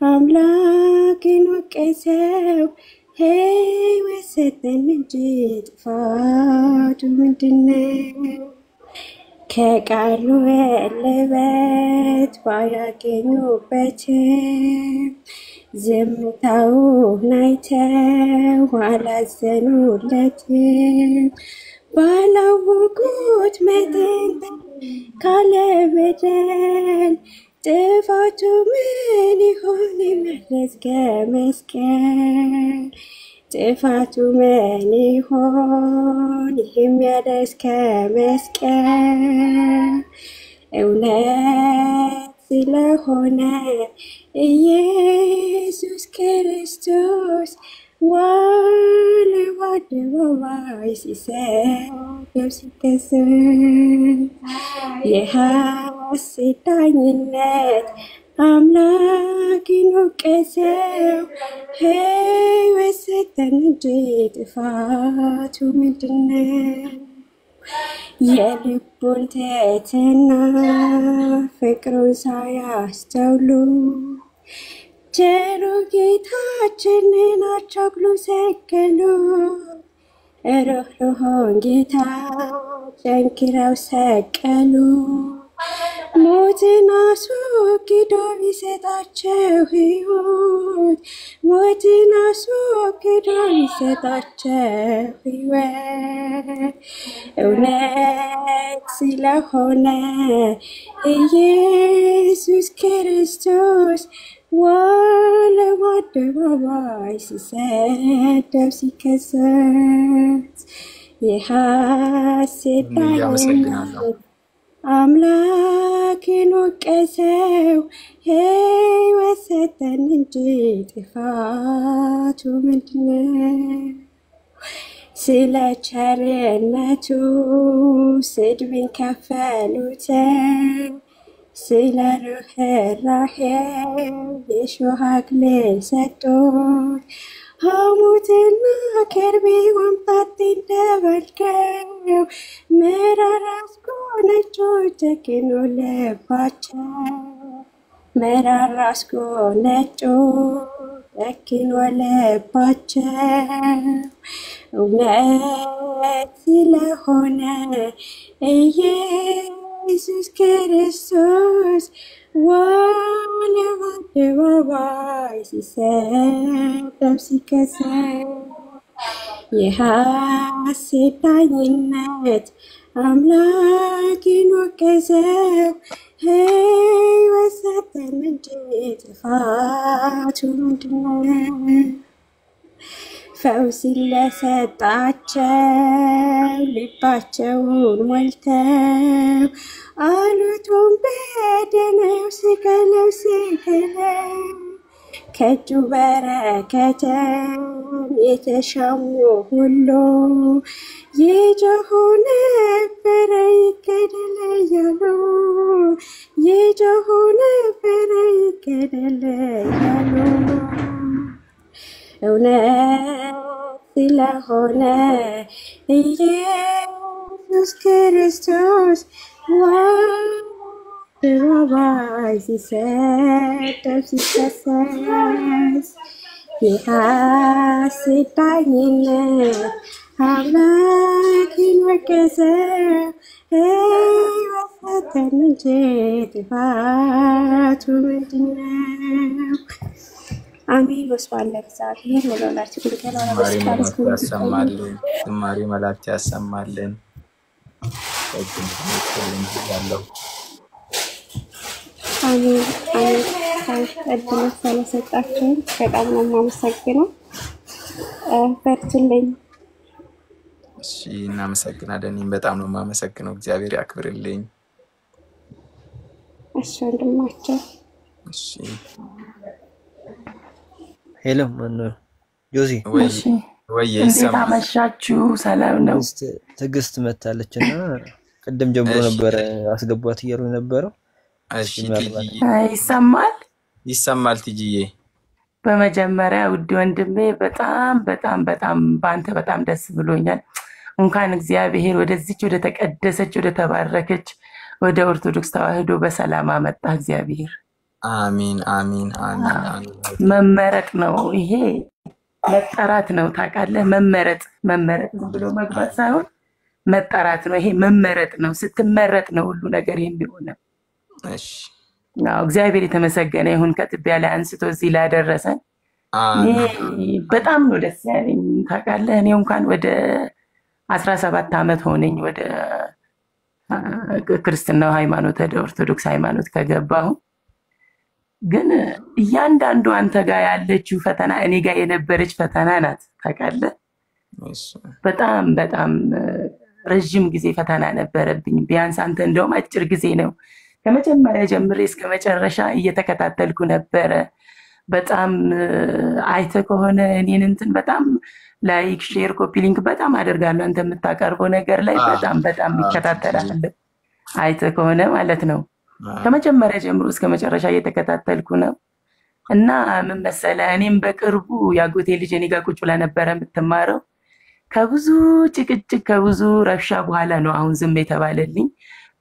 አምላክን ወቀሰው። ሕይወት ሰጠን እንጂ ጥፋቱ ምንድነው? ከቃሉ እልበት ባያገኙበትም ዝምታውን አይተው አላዘኑለትም። ባላወቁት መጠን ካለ በደል ጥፋቱ ምን ይሆን ይመለስ ከመስቀል? ጥፋቱ ምን ይሆን የሚያደርስ ከመስቀል? እውነት ስለሆነ ኢየሱስ ክርስቶስ ዋለ በአደባባይ ሲሰደብ ሲከሰስ የሐሰት ዳኝነት አምላክን ወቀሰው። ሕይወት ሰጠን እንጂ ጥፋቱ ምንድነው? የልቡን ትሕትና ፍቅሩን ሳያስተውሉ ቸሩ ጌታችንን አቻኩሎ ሰቀሉ። ሩህሩሁን ጌታ ቸንክረው ሰቀሉ። ሞትን አስወግዶ ቢሰጣቸው ሕይወት ሞትን አስወግዶ ቢሰጣቸው ሕይወት እውነት ስለሆነ ኢየሱስ ክርስቶስ ዋለ በአደባባይ ሲሰደብ ሲከሰስ የሐሰት ዳኝነት አምላክን ወቀሰው። ሕይወት ሰጠን እንጂ ጥፋቱ ምንድነው? ስለ ቸርነቱ ስድብን ከፈሉት፣ ስለ ርኅራኄው የእሾህ አክሊል ሰጡት። ሐሞትና ከርቤ ወምጣጤን ደባልቀው መራራ አስጎነጮች ጨክኖ ልባቸው መራራ አስጎነጮች ጨክኖ ልባቸው እውነት ስለሆነ ኢየሱስ ክርስቶስ ዋለ በአደባባይ ሲሰደብ ሲከሰስ የሐሰት ዳኝነት አምላክን ወቀሰው። ሕይወት ሰጠን እንጂ ጥፋቱ ምንድነው? ፈውስ ለሰጣቸው ልባቸውን ሞልተው አሉቱን በደነው ስቀለው ስቀለው ከእጁ በረከትን የተሻሙ ሁሉ ይጮኹ ነበረ ይገደል እያሉ ይጮኹ ነበረ ይገደል እያሉ እውነት ስለሆነ ኢየሱስ ክርስቶስ በአደባባይ ሲሰደብ ሲከሰስ የሐሰት ዳኝነት አምላክን ወቀሰ። ሕይወት ፈተን እንጂ ጥፋቱ ምንድነው? አሜን። ወስብሐት ለእግዚአብሔር ወለወላዲቱ ድንግል ዝማሬ መላእክት ያሰማልን። አሜን አሜን። እድል ስለሰጣችሁኝ በጣም ነው የማመሰግነው። በርቱልኝ። እሺ እናመሰግናለን። እኔም በጣም ነው የማመሰግነው። እግዚአብሔር ያክብርልኝ። እሺ ወንድማቸው። እሺ ሄሎ ማነው? ጆዚ ወይ እንዴት አመሻችሁ? ሰላም ነው? ትዕግስት መታለችና ቅድም ጀምሮ ነበር አስገቧት እያሉ ነበረው። እሺ ይሰማል? ይሰማል ቲጂዬ። በመጀመሪያ ውድ ወንድሜ በጣም በጣም በጣም በአንተ በጣም ደስ ብሎኛል። እንኳን እግዚአብሔር ወደዚች ወደ ተቀደሰች ወደ ተባረከች ወደ ኦርቶዶክስ ተዋህዶ በሰላም አመጣ እግዚአብሔር። አሜን አሜን አሜን። መመረጥ ነው ይሄ፣ መጠራት ነው። ታውቃለህ፣ መመረጥ ዝም ብሎ መግባት ሳይሆን መጠራት ነው። ይሄ መመረጥ ነው። ስትመረጥ ነው ሁሉ ነገር የሚሆነው። እሺ እግዚአብሔር የተመሰገነ ይሁን ከትቢያ ላይ አንስቶ እዚህ ላደረሰን። በጣም ነው ደስ ያለኝ። ታውቃለህ እኔ እንኳን ወደ 17 ዓመት ሆነኝ ወደ ክርስትናው ሃይማኖት ወደ ኦርቶዶክስ ሃይማኖት ከገባሁ። ግን እያንዳንዱ አንተ ጋር ያለችው ፈተና እኔ ጋር የነበረች ፈተና ናት። ታውቃለህ በጣም በጣም ረጅም ጊዜ ፈተና ነበረብኝ። ቢያንስ አንተ እንደውም አጭር ጊዜ ነው ከመጀመሪያ ጀምሬ እስከ መጨረሻ እየተከታተልኩ ነበረ። በጣም አይተ ከሆነ እኔን እንትን በጣም ላይክ ሼር ኮፒ ሊንክ በጣም አደርጋለሁ። አንተ የምታቀርበው ነገር ላይ በጣም በጣም ይከታተላለሁ። አይተ ከሆነ ማለት ነው ከመጀመሪያ ጀምሮ እስከ መጨረሻ እየተከታተልኩ ነው። እና ምን መሰለህ እኔም በቅርቡ ያጎቴ ልጅ እኔ ጋር ቁጭ ብላ ነበረ የምትማረው። ከብዙ ጭቅጭቅ ከብዙ ረብሻ በኋላ ነው አሁን ዝም የተባለልኝ።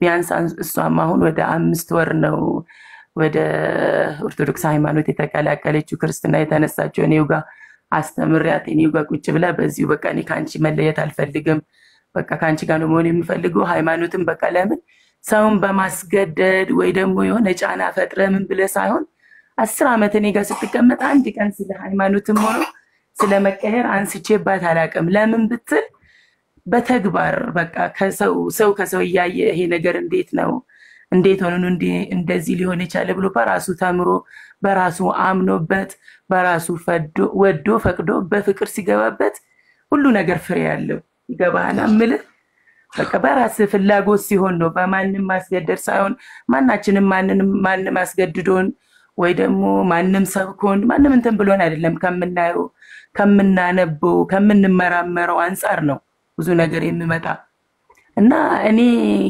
ቢያንስ እሷም አሁን ወደ 5 ወር ነው ወደ ኦርቶዶክስ ሃይማኖት የተቀላቀለችው፣ ክርስትና የተነሳችው። እኔው ጋር አስተምሪያት እኔው ጋር ቁጭ ብላ በዚሁ በቃ እኔ ካንቺ መለየት አልፈልግም፣ በቃ ካንቺ ጋር ነው መሆን የምፈልገው። ሃይማኖትን በቃ ለምን ሰውን በማስገደድ ወይ ደግሞ የሆነ ጫና ፈጥረ ምን ብለህ ሳይሆን 10 ዓመት እኔ ጋር ስትቀመጥ አንድ ቀን ስለ ሃይማኖትም ሆኖ ስለ መቀየር አንስቼባት አላውቅም። ለምን ብትል በተግባር በቃ ሰው ከሰው እያየ ይሄ ነገር እንዴት ሆኖ እንደዚህ ሊሆን ይችላል ብሎ በራሱ ተምሮ በራሱ አምኖበት በራሱ ወዶ ፈቅዶ በፍቅር ሲገባበት ሁሉ ነገር ፍሬ ያለው ይገባሃል። እምልህ በቃ በራስ ፍላጎት ሲሆን ነው፣ በማንም ማስገደድ ሳይሆን ማናችንም ማንም አስገድዶን ወይ ደግሞ ማንም ሰብኮን ማንም እንትን ብሎን አይደለም። ከምናየው ከምናነበው ከምንመራመረው አንፃር ነው ብዙ ነገር የሚመጣ። እና እኔ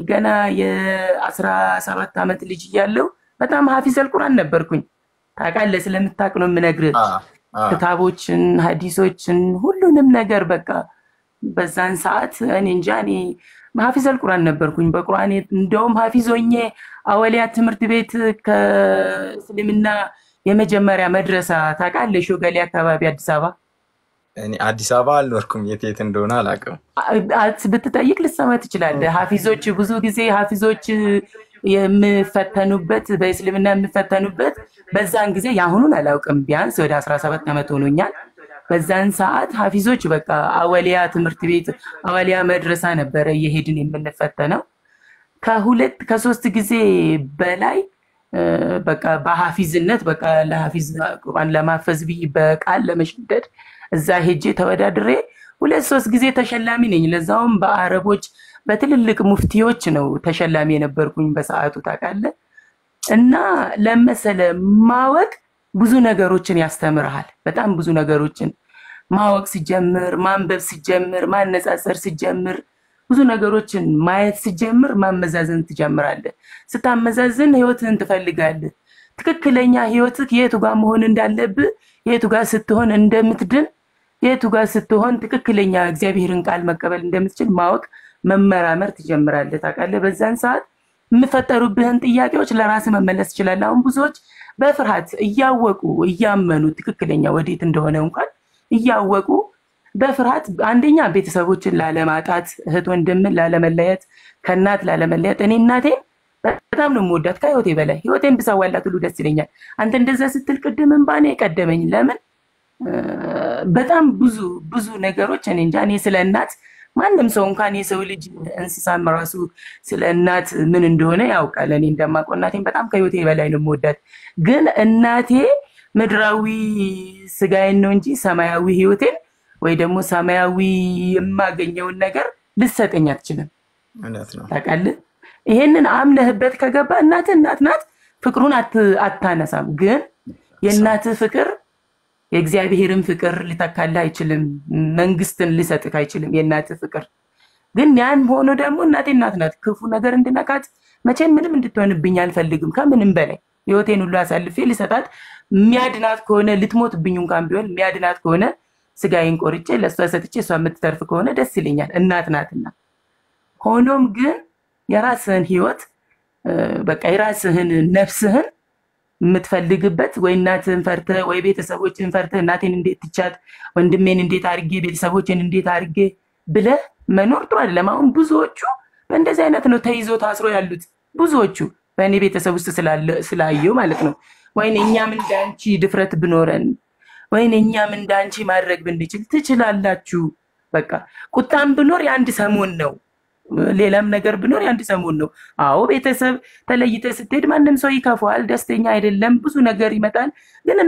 ገና የ17 ዓመት ልጅ እያለሁ በጣም ሐፊዘል ቁርአን ነበርኩኝ። ታውቃለህ ስለምታውቅ ነው የምነግርህ። ክታቦችን ሐዲሶችን ሁሉንም ነገር በቃ በዛን ሰዓት እኔ እንጃ እኔ ሐፊዘል ቁርአን ነበርኩኝ። በቁርአን እንደውም ሐፊዞኜ አወሊያ ትምህርት ቤት ከእስልምና የመጀመሪያ መድረሳ ታውቃለህ ሾገሌ አካባቢ አዲስ አበባ። እኔ አዲስ አበባ አልኖርኩም፣ የት እንደሆነ አላውቅም። ብትጠይቅ ልትሰማ ትችላለህ። ሐፊዞች ብዙ ጊዜ ሐፊዞች የሚፈተኑበት በእስልምና የሚፈተኑበት በዛን ጊዜ ያሁኑን አላውቅም፣ ቢያንስ ወደ 17 ዓመት ሆኖኛል። በዛን ሰዓት ሐፊዞች በቃ አወሊያ ትምህርት ቤት አወሊያ መድረሳ ነበረ እየሄድን የምንፈተነው። ከ3 ጊዜ በላይ በቃ በሐፊዝነት በቃ ለሐፊዝ ቁርአን ለማፈዝ በቃል ለመሽደድ እዛ ሄጄ ተወዳድሬ 2-3 ጊዜ ተሸላሚ ነኝ። ለዛውም በአረቦች በትልልቅ ሙፍቲዎች ነው ተሸላሚ የነበርኩኝ በሰዓቱ ታውቃለህ። እና ለመሰለ ማወቅ ብዙ ነገሮችን ያስተምርሃል። በጣም ብዙ ነገሮችን ማወቅ ሲጀምር፣ ማንበብ ሲጀምር፣ ማነጻጸር ሲጀምር፣ ብዙ ነገሮችን ማየት ሲጀምር ማመዛዘን ትጀምራለህ። ስታመዛዝን ህይወትን ትፈልጋለህ። ትክክለኛ ህይወትህ የቱ ጋር መሆን እንዳለብህ፣ የቱ ጋር ስትሆን እንደምትድን፣ የቱ ጋር ስትሆን ትክክለኛ እግዚአብሔርን ቃል መቀበል እንደምትችል ማወቅ መመራመር ትጀምራለህ። ታውቃለህ በዛን ሰዓት የምፈጠሩብህን ጥያቄዎች ለራስ መመለስ ይችላል። አሁን ብዙዎች በፍርሃት እያወቁ እያመኑ ትክክለኛ ወዴት እንደሆነ እንኳን እያወቁ በፍርሃት አንደኛ ቤተሰቦችን ላለማጣት፣ እህት ወንድምን ላለመለየት፣ ከእናት ላለመለየት። እኔ እናቴን በጣም ነው የምወዳት ከህይወቴ በላይ ህይወቴን ብሰዋላት ሁሉ ደስ ይለኛል። አንተ እንደዛ ስትል ቅድም እንባኔ ቀደመኝ። ለምን በጣም ብዙ ነገሮች እኔ እንጃ። እኔ ስለ እናት ማንም ሰው እንኳን የሰው ልጅ እንስሳም ራሱ ስለ እናት ምን እንደሆነ ያውቃል። እኔ እንደማውቀው እናቴን በጣም ከህይወቴ በላይ ነው የምወዳት። ግን እናቴ ምድራዊ ስጋዬን ነው እንጂ ሰማያዊ ህይወቴን ወይ ደግሞ ሰማያዊ የማገኘውን ነገር ልሰጠኝ አትችልም። ታውቃለህ? ይሄንን አምነህበት ከገባ እናትህ እናት ናት፣ ፍቅሩን አታነሳም። ግን የእናትህ ፍቅር የእግዚአብሔርን ፍቅር ሊተካልህ አይችልም፣ መንግስትን ሊሰጥህ አይችልም የእናትህ ፍቅር። ግን ያን ሆኖ ደግሞ እናቴ እናት ናት። ክፉ ነገር እንድነካት መቼም ምንም እንድትሆንብኝ አልፈልግም። ከምንም በላይ ህይወቴን ሁሉ አሳልፌ ልሰጣት፣ የሚያድናት ከሆነ ልትሞትብኝ እንኳን ቢሆን የሚያድናት ከሆነ ስጋዬን ቆርጬ ለእሷ ሰጥቼ እሷ የምትተርፍ ከሆነ ደስ ይለኛል፣ እናት ናትና። ሆኖም ግን የራስህን ህይወት በቃ የራስህን ነፍስህን የምትፈልግበት ወይ እናትህን ፈርተህ ወይ ቤተሰቦችን ፈርተህ እናቴን እንዴት ትቻት፣ ወንድሜን እንዴት አድርጌ፣ ቤተሰቦችን እንዴት አድርጌ ብለህ መኖር ጥሩ አይደለም። አሁን ብዙዎቹ በእንደዚህ አይነት ነው ተይዞ ታስሮ ያሉት። ብዙዎቹ በእኔ ቤተሰብ ውስጥ ስላየው ማለት ነው። ወይኔ እኛም እንዳንቺ ድፍረት ብኖረን፣ ወይኔ እኛም እንዳንቺ ማድረግ ብንችል። ትችላላችሁ። በቃ ቁጣም ብኖር የአንድ ሰሞን ነው፣ ሌላም ነገር ብኖር የአንድ ሰሞን ነው። አዎ ቤተሰብ ተለይተ ስትሄድ ማንም ሰው ይከፋዋል፣ ደስተኛ አይደለም፣ ብዙ ነገር ይመጣል። ግን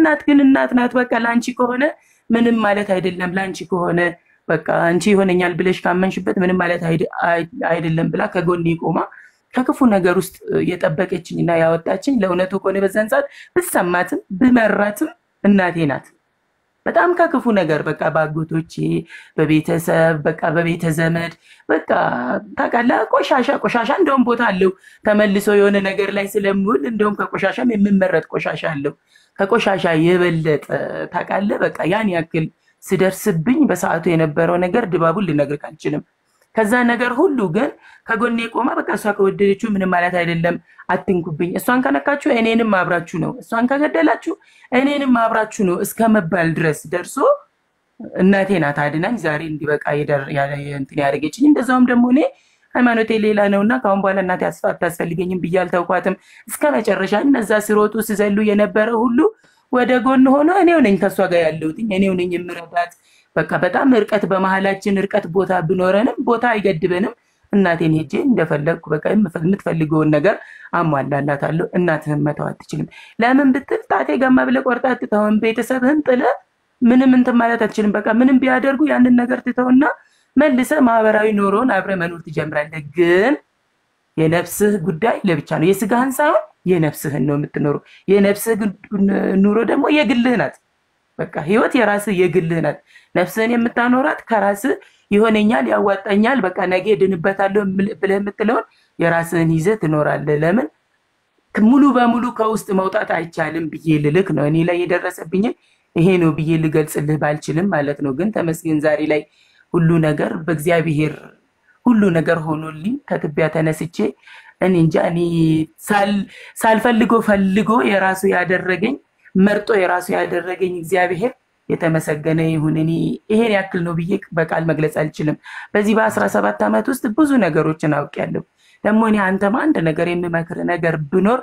እናት ናት። በቃ ላንቺ ከሆነ ምንም ማለት አይደለም፣ ላንቺ ከሆነ በቃ አንቺ ይሆነኛል ብለሽ ካመንሽበት ምንም ማለት አይደለም ብላ ከጎኔ ቆማ ከክፉ ነገር ውስጥ የጠበቀችኝና ያወጣችኝ ለእውነቱ ከሆነ በዛን ሰዓት ብሰማትም ብመራትም እናቴ ናት። በጣም ከክፉ ነገር በቃ ባጎቶቼ፣ በቤተሰብ በቃ በቤተ ዘመድ በቃ ታውቃለህ፣ ቆሻሻ እንደውም ቦታ አለው ተመልሶ የሆነ ነገር ላይ ስለምውል እንደውም ከቆሻሻም የምመረጥ ቆሻሻ አለው። ከቆሻሻ የበለጠ ታውቃለህ በቃ ያን ያክል ስደርስብኝ በሰዓቱ የነበረው ነገር ድባቡን ልነግርህ አልችልም። ከዛ ነገር ሁሉ ግን ከጎኔ ቆማ በቃ እሷ ከወደደችው ምንም ማለት አይደለም፣ አትንኩብኝ፣ እሷን ከነካችሁ እኔንም አብራችሁ ነው፣ እሷን ከገደላችሁ እኔንም አብራችሁ ነው እስከመባል ድረስ ደርሶ እናቴ ናት አድናኝ ዛሬ እንዲበቃ እንትን ያደረገችኝ። እንደዛውም ደግሞ እኔ ሃይማኖቴ ሌላ ነውና ካሁን በኋላ እናቴ አታስፈልገኝም ብዬ አልተውኳትም እስከ መጨረሻ። እነዛ ሲሮጡ ሲዘሉ የነበረ ሁሉ ወደ ጎን ሆኖ እኔው ነኝ ከሷ ጋር ያለሁት፣ እኔው ነኝ የምረዳት። በቃ በጣም እርቀት በመሃላችን እርቀት ቦታ ቢኖረንም ቦታ አይገድበንም። እናቴን ሄጄ እንደፈለግኩ በቃ የምትፈልገውን ነገር አሟላላታለሁ። እናትህን መተው አትችልም። ለምን ብትል ጣቴ ገማ ብለህ ቆርጠህ አትተውም። ቤተሰብህን ጥለህ ምንም እንትን ማለት አትችልም። በቃ ምንም ቢያደርጉ ያንን ነገር ትተውና መልሰህ ማህበራዊ ኑሮን አብረህ መኖር ትጀምራለህ። ግን የነፍስህ ጉዳይ ለብቻ ነው፣ የስጋህን ሳይሆን የነፍስህን ነው የምትኖረው። የነፍስህ ኑሮ ደግሞ የግልህ ናት። በቃ ህይወት የራስህ የግልህ ናት። ነፍስህን የምታኖራት ከራስህ ይሆነኛል፣ ያዋጣኛል፣ በቃ ነገ ድንበታለሁ ብለህ የምትለውን የራስህን ይዘህ ትኖራለህ። ለምን ሙሉ በሙሉ ከውስጥ መውጣት አይቻልም ብዬ ልልክ ነው። እኔ ላይ የደረሰብኝ ይሄ ነው ብዬ ልገልጽልህ ባልችልም ማለት ነው። ግን ተመስገን ዛሬ ላይ ሁሉ ነገር በእግዚአብሔር ሁሉ ነገር ሆኖልኝ ከትቢያ ተነስቼ እኔ እንጃ እኔ ሳልፈልገው ፈልጎ የራሱ ያደረገኝ መርጦ የራሱ ያደረገኝ እግዚአብሔር የተመሰገነ ይሁን። እኔ ይሄን ያክል ነው ብዬ በቃል መግለጽ አልችልም። በዚህ በ17 ዓመት ውስጥ ብዙ ነገሮችን አውቄያለሁ። ደግሞ እኔ አንተም አንድ ነገር የምመክር ነገር ብኖር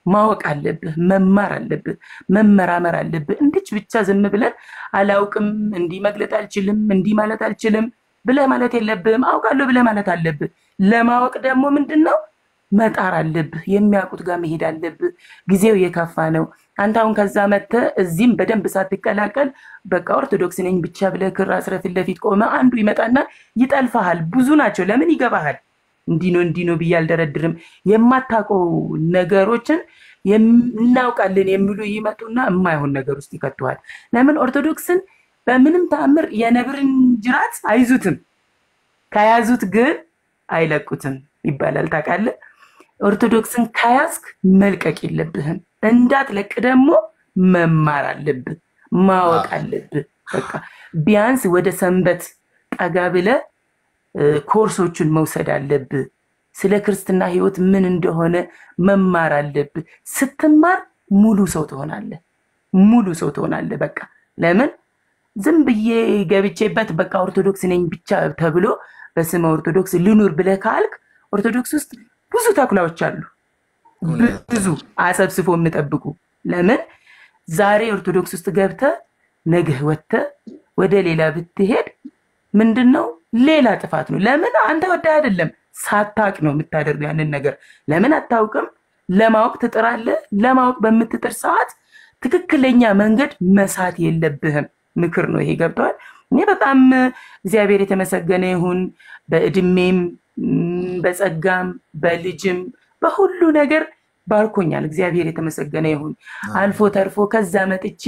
ማወቅ አለብህ፣ መማር አለብህ፣ መመራመር አለብህ። እንድች ብቻ ዝም ብለን አላውቅም፣ እንዲህ መግለጥ አልችልም፣ እንዲህ ማለት አልችልም ብለህ ማለት የለብህም። አውቃለሁ ብለህ ማለት አለብህ። ለማወቅ ደግሞ ምንድነው መጣር አለብህ። የሚያውቁት ጋር መሄድ አለብህ። ጊዜው የከፋ ነው። አንተ አሁን ከዛ መጥተህ እዚህም በደንብ ሳትቀላቀል በቃ ኦርቶዶክስ ነኝ ብቻ ብለህ ክር አስረህ ፊት ለፊት ቆመ አንዱ ይመጣና ይጠልፈሃል። ብዙ ናቸው። ለምን ይገባሃል? እንዲህ ነው ብዬ አልደረድርም። የማታውቀው ነገሮችን እናውቃለን የሚሉ ይመጡና የማይሆን ነገር ውስጥ ይከቱሃል። ለምን ኦርቶዶክስን በምንም ተአምር የነብርን ጅራት አይዙትም፣ ከያዙት ግን አይለቁትም ይባላል። ታውቃለህ? ኦርቶዶክስን ከያዝክ መልቀቅ የለብህም። እንዳትለቅ ደግሞ መማር አለብህ፣ ማወቅ አለብህ። በቃ ቢያንስ ወደ ሰንበት ጠጋ ብለህ ኮርሶችን መውሰድ አለብህ። ስለ ክርስትና ህይወት ምን እንደሆነ መማር አለብህ። ስትማር ሙሉ ሰው ትሆናለህ። ሙሉ ሰው ትሆናለህ። በቃ ለምን ዝም ብዬ ገብቼበት በቃ ኦርቶዶክስ ነኝ ብቻ ተብሎ በስመ ኦርቶዶክስ ልኑር ብለህ ካልክ ኦርቶዶክስ ውስጥ ብዙ ተኩላዎች አሉ። ብዙ አሰብስፎ የሚጠብቁ። ለምን ዛሬ ኦርቶዶክስ ውስጥ ገብተህ ነገ ወጥተህ ወደ ሌላ ብትሄድ ምንድነው ሌላ ጥፋት ነው። ለምን አንተ ወደህ አይደለም ሳታቅ ነው የምታደርገው ያንን ነገር። ለምን አታውቅም? ለማወቅ ትጥራለህ። ለማወቅ በምትጥር ሰዓት ትክክለኛ መንገድ መሳት የለብህም። ምክር ነው ይሄ። ገብቷል? እኔ በጣም እግዚአብሔር የተመሰገነ ይሁን በእድሜም በጸጋም በልጅም በሁሉ ነገር ባርኮኛል። እግዚአብሔር የተመሰገነ ይሁን። አልፎ ተርፎ ከዛ መጥቼ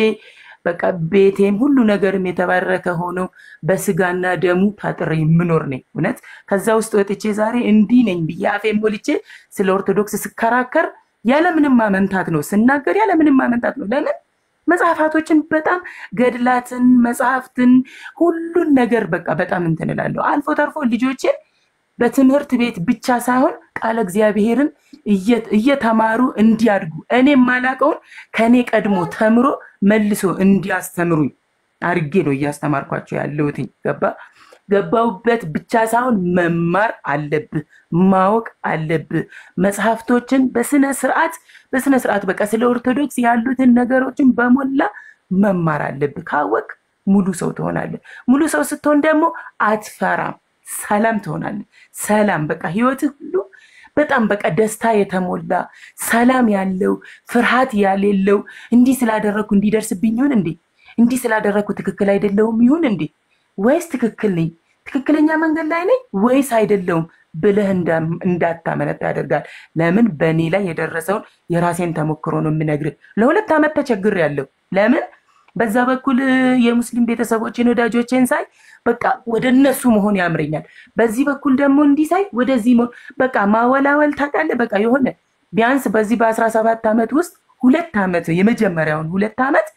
በቃ ቤቴም ሁሉ ነገርም የተባረከ ሆኖ በስጋና ደሙ ታጥሬ የምኖር ነኝ። እውነት ከዛ ውስጥ ወጥቼ ዛሬ እንዲህ ነኝ ብዬ አፌን ሞልቼ ስለ ኦርቶዶክስ ስከራከር ያለምንም ማመንታት ነው፣ ስናገር ያለምንም ማመንታት ነው። ለምን መጽሐፋቶችን በጣም ገድላትን መጽሐፍትን ሁሉን ነገር በቃ በጣም እንትን እላለሁ። አልፎ ተርፎ ልጆቼን በትምህርት ቤት ብቻ ሳይሆን ቃለ እግዚአብሔርን እየተማሩ እንዲያድጉ እኔ ማላቀውን ከኔ ቀድሞ ተምሮ መልሶ እንዲያስተምሩኝ አርጌ ነው እያስተማርኳቸው ያለሁት። ገባውበት ብቻ ሳይሆን መማር አለብህ፣ ማወቅ አለብህ። መጽሐፍቶችን በስነ ስርዓት በቃ ስለ ኦርቶዶክስ ያሉትን ነገሮችን በሞላ መማር አለብህ። ካወቅ ሙሉ ሰው ትሆናለህ። ሙሉ ሰው ስትሆን ደግሞ አትፈራም፣ ሰላም ትሆናለህ። ሰላም በቃ ህይወትህ ሁሉ በጣም በቃ ደስታ የተሞላ ሰላም ያለው ፍርሃት ያሌለው እንዲህ ስላደረኩ እንዲደርስብኝ ይሁን እንዴ፣ እንዲህ ስላደረኩ ትክክል አይደለሁም ይሁን እንዴ፣ ወይስ ትክክል ነኝ፣ ትክክለኛ መንገድ ላይ ነኝ ወይስ አይደለሁም ብለህ እንዳታመነታ ያደርጋል። ለምን በእኔ ላይ የደረሰውን የራሴን ተሞክሮ ነው የምነግርህ። ለ2 ዓመት ተቸግሬያለሁ። ለምን በዛ በኩል የሙስሊም ቤተሰቦችን ወዳጆችን ሳይ በቃ ወደ እነሱ መሆን ያምረኛል። በዚህ በኩል ደግሞ እንዲሳይ ወደዚህ በቃ ማወላወል ታውቃለህ። በቃ የሆነ ቢያንስ በዚህ በ17 ዓመት ውስጥ 2 ዓመት የመጀመሪያውን 2 ዓመት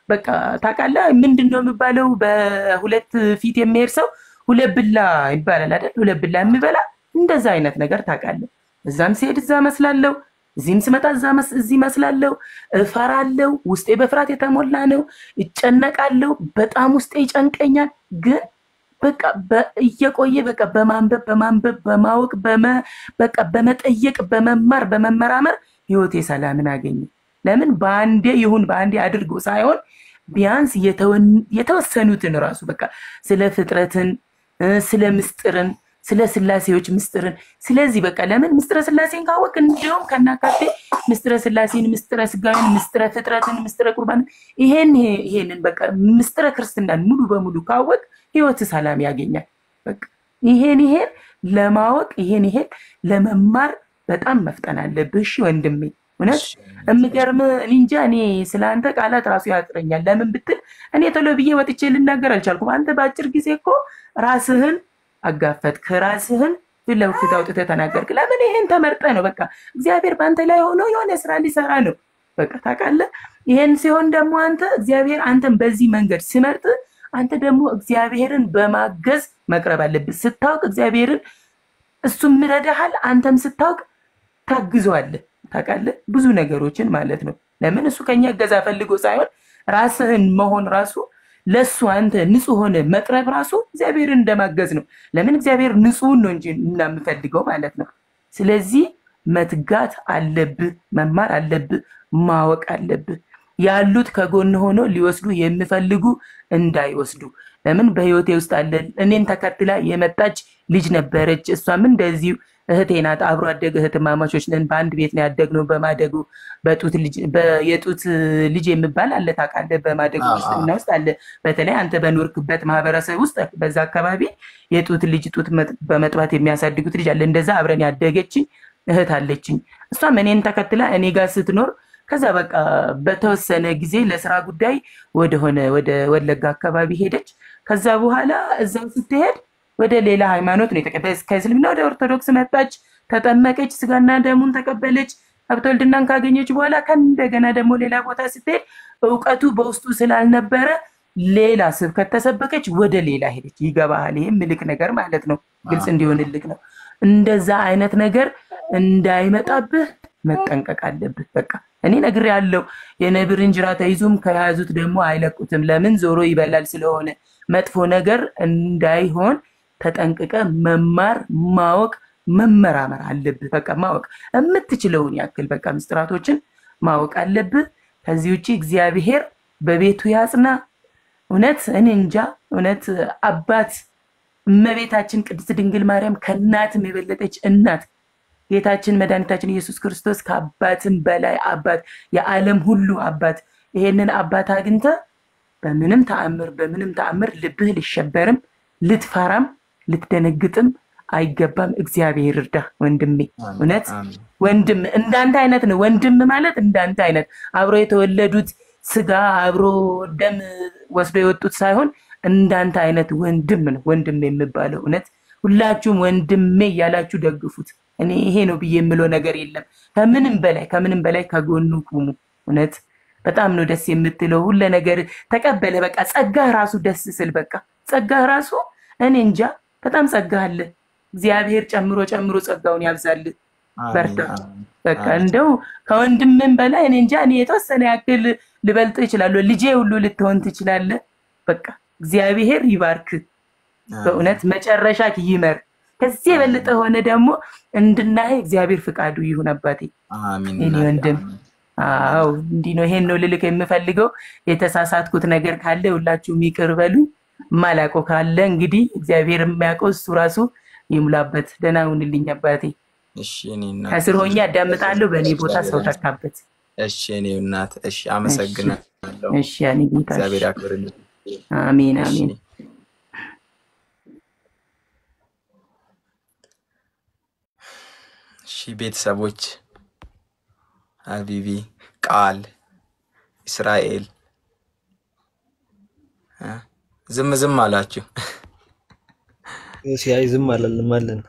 በቃ ታውቃለህ ምንድነው የሚባለው? በሁለት ፊት የሚሄድ ሰው ሁለት ብላ ይባላል አይደል? ሁለት ብላ የሚበላ እንደዛ አይነት ነገር ታውቃለህ። እዛም ሲሄድ እዛ መስላለሁ፣ እዚህም ስመጣ እዚህ መስላለሁ። እፈራለሁ፣ ውስጤ በፍርሃት የተሞላ ነው። እጨነቃለሁ፣ በጣም ውስጤ ይጨንቀኛል። ግን በቃ እየቆየ በቃ በማንበብ በማወቅ በቃ በመጠየቅ በመማር በመመራመር ህይወቴ ሰላምን አገኘ። ለምን በአንዴ አድርጎ ሳይሆን ቢያንስ የተወሰኑትን ራሱ በቃ ስለ ፍጥረትን ስለ ምስጥርን ስለ ስላሴዎች ምስጥርን ስለዚህ በቃ ለምን ምስጥረ ስላሴን ካወቅ እንዲሁም ከናካቴ ምስጥረ ስላሴን ምስጥረ ስጋዊን ምስጥረ ፍጥረትን ምስጥረ ቁርባን ይሄንን በቃ ምስጥረ ክርስትናን ሙሉ በሙሉ ካወቅ ህይወት ሰላም ያገኛል። በቃ ይሄን ለማወቅ ይሄን ለመማር በጣም መፍጠን አለብህ። እሺ ወንድሜ እውነት እምገርም እንጃ እኔ ስላንተ ቃላት ራሱ ያጥረኛል። ለምን ብትል እኔ ቶሎ ብዬ ወጥቼ ልናገር አልቻልኩም። አንተ በአጭር ጊዜ እኮ ራስህን አጋፈጥክ፣ ራስህን ፍለውት አውጥተህ ተናገርክ። ለምን ይሄን ተመርጠ ነው። በቃ እግዚአብሔር ባንተ ላይ ሆኖ የሆነ ስራ ሊሰራ ነው። በቃ ታውቃለህ። ይሄን ሲሆን ደግሞ አንተ እግዚአብሔር አንተን በዚህ መንገድ ሲመርጥ አንተ ደግሞ እግዚአብሔርን በማገዝ መቅረብ አለብህ። ስታውቅ እግዚአብሔርን እሱም ይረዳሃል፣ አንተም ስታውቅ ታግዘዋለህ። ታውቃለህ ብዙ ነገሮችን ማለት ነው። ለምን እሱ ከኛ እገዛ ፈልጎ ሳይሆን ራስህን መሆን ራሱ ለሱ አንተ ንጹህ ሆነ መቅረብ ራሱ እግዚአብሔርን እንደማገዝ ነው። ለምን እግዚአብሔር ንጹህን ነው እንጂ እናምፈልገው ማለት ነው። ስለዚህ መትጋት አለብህ፣ መማር አለብህ፣ ማወቅ አለብህ። ያሉት ከጎን ሆኖ ሊወስዱ የሚፈልጉ እንዳይወስዱ። ለምን በህይወቴ ውስጥ አለ እኔን ተከትላ የመጣች ልጅ ነበረች። እሷም እንደዚሁ እህቴ ናት። አብሮ አደገ እህትማማቾች ነን። በአንድ ቤት ነው ያደግነው። በማደጉ የጡት ልጅ የሚባል አለ ታውቃለህ። በማደጉ ውስጥ አለ። በተለይ አንተ በኖርክበት ማህበረሰብ ውስጥ በዛ አካባቢ የጡት ልጅ ጡት በመጥባት የሚያሳድጉት ልጅ አለ። እንደዛ አብረን ያደገችኝ እህት አለችኝ። እሷም እኔን ተከትላ እኔ ጋር ስትኖር ከዛ በቃ በተወሰነ ጊዜ ለስራ ጉዳይ ወደ ወለጋ አካባቢ ሄደች። ከዛ በኋላ እዛው ስትሄድ ወደ ሌላ ሃይማኖት ነው የተቀበለች። ከእስልምና ወደ ኦርቶዶክስ መጣች፣ ተጠመቀች፣ ስጋና ደሙን ተቀበለች። ሀብተ ወልድናን ካገኘች በኋላ ከእንደገና ደግሞ ሌላ ቦታ ስትሄድ እውቀቱ በውስጡ ስላልነበረ ሌላ ስብከት ተሰበከች፣ ወደ ሌላ ሄደች። ይገባሃል? ይሄ ምልክ ነገር ማለት ነው። ግልጽ እንዲሆንልክ ነው። እንደዛ አይነት ነገር እንዳይመጣብህ መጠንቀቅ አለብህ። በቃ እኔ ነግሬሃለሁ። የነብር እንጀራ ተይዞም ከያዙት ደግሞ አይለቁትም። ለምን ዞሮ ይበላል ስለሆነ መጥፎ ነገር እንዳይሆን ተጠንቅቀ መማር ማወቅ መመራመር አለብህ። በቃ ማወቅ የምትችለውን ያክል በቃ ምስጢራቶችን ማወቅ አለብህ። ከዚህ ውጪ እግዚአብሔር በቤቱ ያጽና። እውነት እኔ እንጃ እውነት አባት እመቤታችን ቅድስት ድንግል ማርያም ከእናትም የበለጠች እናት ጌታችን መድኃኒታችን ኢየሱስ ክርስቶስ ከአባትም በላይ አባት የዓለም ሁሉ አባት ይሄንን አባት አግኝተ በምንም ተአምር ልብህ ሊሸበርም ልትፈራም ልትደነግጥም አይገባም። እግዚአብሔር ይርዳ ወንድሜ። እውነት ወንድም እንዳንተ አይነት ነው። ወንድም ማለት እንዳንተ አይነት አብሮ የተወለዱት ስጋ አብሮ ደም ወስዶ የወጡት ሳይሆን እንዳንተ አይነት ወንድም ነው ወንድም የሚባለው። እውነት ሁላችሁም ወንድሜ ያላችሁ ደግፉት። እኔ ይሄ ነው ብዬ የምለው ነገር የለም። ከምንም በላይ ከጎኑ ቁሙ። እውነት በጣም ነው ደስ የምትለው ሁሉ ነገር ተቀበለ። በቃ ጸጋህ ራሱ ደስ ስል በቃ ጸጋህ ራሱ እኔ እንጃ በጣም ጸጋህ አለ። እግዚአብሔር ጨምሮ ጸጋውን ያብዛልህ። በርታ። በቃ እንደው ከወንድምም በላይ እኔ እንጃ እኔ የተወሰነ ያክል ልበልጥ እችላለሁ። ልጄ ሁሉ ልትሆን ትችላለህ። በቃ እግዚአብሔር ይባርክ። በእውነት መጨረሻ ይመር። ከዚህ የበለጠ ሆነ ደግሞ እንድናይ እግዚአብሔር ፍቃዱ ይሁን አባቴ። አሜን። እኔ ወንድም አው እንዲህ ነው። ይሄን ነው ልልክ የምፈልገው። የተሳሳትኩት ነገር ካለ ሁላችሁም ይቅር በሉኝ። ማላቆ ካለ እንግዲህ እግዚአብሔር የሚያውቀው እሱ ራሱ ይሙላበት። ደህና ሁንልኝ አባቴ። እሺ እኔ እናት ከስር ሆኜ አዳምጣለሁ። በእኔ ቦታ ሰው ተካበት። እሺ እኔ እናት እሺ፣ አመሰግናለሁ። እሺ ያኔ ጌታ እግዚአብሔር ያክብርልኝ። አሜን አሜን። እሺ ቤተሰቦች ሀቢቢ ቃል እስራኤል ዝም አላችሁ። ሲያይ ዝም አላልን።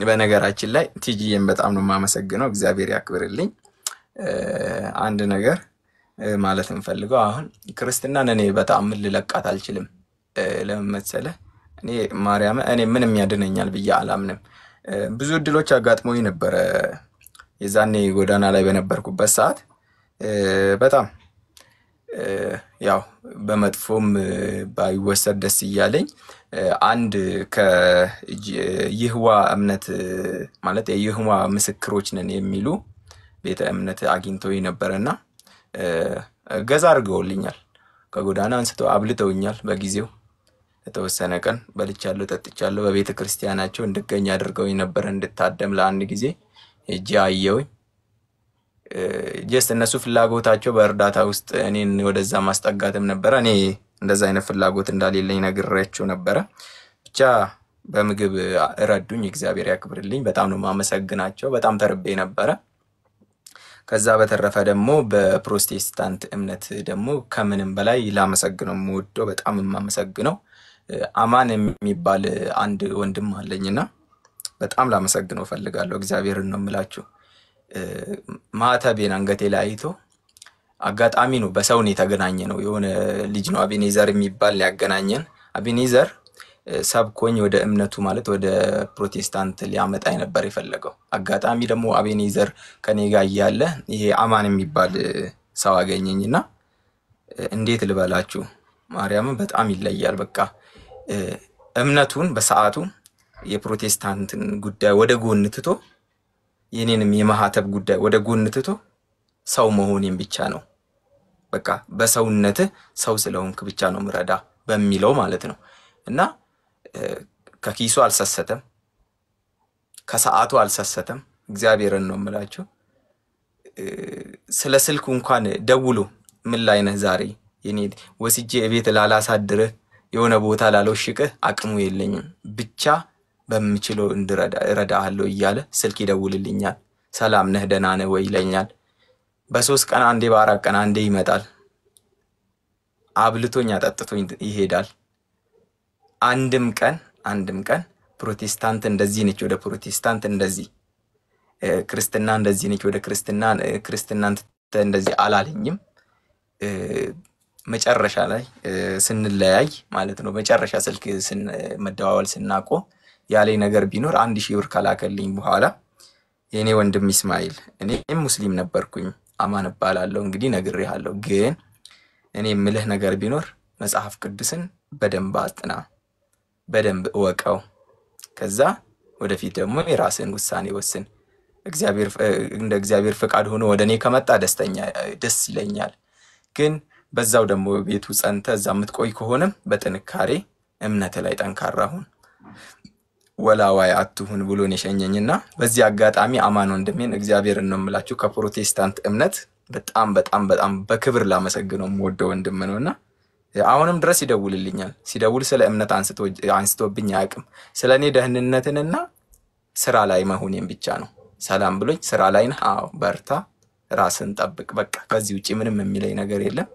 በነገራችን ላይ ቲጂዬን በጣም ነው የማመሰግነው። እግዚአብሔር ያክብርልኝ። አንድ ነገር ማለት እንፈልገው አሁን ክርስትናን እኔ በጣም ልለቃት አልችልም። ለምን መሰለህ? እኔ ማርያም እኔ ምንም ያድነኛል ብዬ አላምንም። ብዙ እድሎች አጋጥሞኝ ነበረ የዛኔ ጎዳና ላይ በነበርኩበት ሰዓት በጣም ያው በመጥፎም ባይወሰድ ደስ እያለኝ አንድ ከይህዋ እምነት ማለት የይህዋ ምስክሮች ነን የሚሉ ቤተ እምነት አግኝተውኝ ነበርና ገዛ አድርገውልኛል። ከጎዳና አንስተው አብልተውኛል። በጊዜው የተወሰነ ቀን በልቻለሁ ጠጥቻለሁ። በቤተ ክርስቲያናቸው እንድገኝ አድርገውኝ ነበር። እንድታደም ለአንድ ጊዜ ሄጄ አየሁኝ። ጀስት እነሱ ፍላጎታቸው በእርዳታ ውስጥ እኔን ወደዛ ማስጠጋትም ነበረ። እኔ እንደዛ አይነት ፍላጎት እንዳሌለኝ ነግሬያቸው ነበረ። ብቻ በምግብ ረዱኝ። እግዚአብሔር ያክብርልኝ። በጣም ነው ማመሰግናቸው። በጣም ተርቤ ነበረ። ከዛ በተረፈ ደግሞ በፕሮቴስታንት እምነት ደግሞ ከምንም በላይ ላመሰግነው የምወደው በጣም የማመሰግነው አማን የሚባል አንድ ወንድም አለኝና በጣም ላመሰግነው ፈልጋለሁ። እግዚአብሔርን ነው የምላችሁ። ማተቤን አንገቴ ላይ አይቶ አጋጣሚ ነው በሰውን የተገናኘ ነው። የሆነ ልጅ ነው አቤኔዘር የሚባል ያገናኘን። አቤኔዘር ሰብኮኝ ወደ እምነቱ ማለት ወደ ፕሮቴስታንት ሊያመጣኝ ነበር የፈለገው። አጋጣሚ ደግሞ አቤኔዘር ከኔ ጋር እያለ ይሄ አማን የሚባል ሰው አገኘኝና እንዴት ልበላችሁ ማርያምን በጣም ይለያል። በቃ እምነቱን በሰዓቱ የፕሮቴስታንትን ጉዳይ ወደ ጎን ትቶ የኔንም የማህተብ ጉዳይ ወደ ጎን ትቶ ሰው መሆኔን ብቻ ነው በቃ በሰውነት ሰው ስለሆንክ ብቻ ነው ምረዳ በሚለው ማለት ነው። እና ከኪሱ አልሰሰተም፣ ከሰዓቱ አልሰሰተም። እግዚአብሔርን ነው የምላችሁ። ስለ ስልኩ እንኳን ደውሎ ምን ላይ ነህ ዛሬ የኔ ወስጄ ቤት ላላሳድርህ የሆነ ቦታ ላልወሽቅህ አቅሙ የለኝም ብቻ በምችለው እረዳሃለሁ እያለ ስልክ ይደውልልኛል። ሰላም ነህ ደህና ነህ ወይ ይለኛል። በ3 ቀን አንዴ በ4 ቀን አንዴ ይመጣል። አብልቶኝ አጠጥቶኝ ይሄዳል። አንድም ቀን ፕሮቴስታንት እንደዚህ ነች ወደ ፕሮቴስታንት እንደዚህ፣ ክርስትና እንደዚህ ነች ወደ ክርስትና እንደዚህ አላለኝም። መጨረሻ ላይ ስንለያይ ማለት ነው መጨረሻ ስልክ መደዋወል ስናቆ ያለኝ ነገር ቢኖር 1000 ብር ከላከልኝ በኋላ የኔ ወንድም ኢስማኤል እኔም ሙስሊም ነበርኩኝ አማን እባላለሁ እንግዲህ ነግሬሃለሁ ግን እኔ ምልህ ነገር ቢኖር መጽሐፍ ቅዱስን በደንብ አጥና በደንብ እወቀው ከዛ ወደፊት ደግሞ የራስን ውሳኔ ወስን እግዚአብሔር እንደ እግዚአብሔር ፈቃድ ሆኖ ወደኔ ከመጣ ደስ ይለኛል ግን በዛው ደግሞ ቤቱ ጸንተ እዛ ምትቆይ ከሆነ በጥንካሬ እምነት ላይ ጠንካራ ሁን ወላዋይ አትሁን ብሎን የሸኘኝና በዚህ አጋጣሚ አማን ወንድሜን እግዚአብሔርን ነው የምላችሁ ከፕሮቴስታንት እምነት በጣም በክብር ላመሰግነው ወደው ወንድም ነውና አሁንም ድረስ ይደውልልኛል ሲደውል ስለ እምነት አንስቶብኝ ያቅም ስለኔ ደህንነትንና ስራ ላይ መሆኔን ብቻ ነው ሰላም ብሎኝ ስራ ላይ ነህ አዎ በርታ ራስን ጠብቅ በቃ ከዚህ ውጪ ምንም የሚለኝ ነገር የለም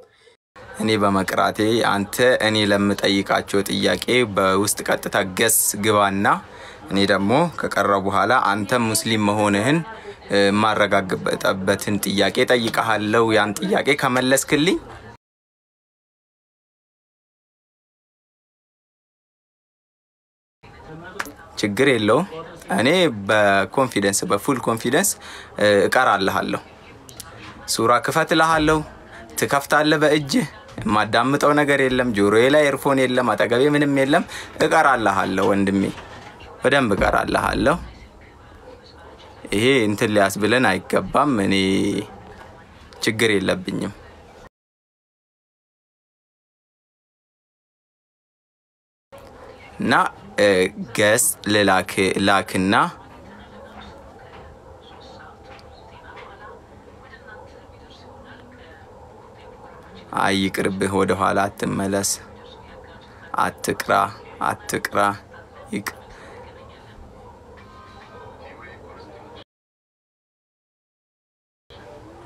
እኔ በመቅራቴ አንተ እኔ ለምጠይቃቸው ጥያቄ በውስጥ ቀጥታ ገስ ግባና እኔ ደግሞ ከቀረው በኋላ አንተ ሙስሊም መሆንህን ማረጋግጠበትን ጥያቄ ጠይቀሃለው ያን ጥያቄ ከመለስክልኝ ችግር የለው እኔ በኮንፊደንስ በፉል ኮንፊደንስ እቀራለሁ ሱራ ክፈትልሃለሁ ትከፍታለህ በእጅ ማዳምጠው ነገር የለም ጆሮዬ ላይ ኤርፎን የለም አጠገቤ ምንም የለም እቀራለሁ ወንድሜ በደንብ እቀራለሁ ይሄ እንትን ሊያስብለን አይገባም እኔ ችግር የለብኝም እና ገስ ላክና አይቅርብህ ወደ ኋላ አትመለስ አትቅራ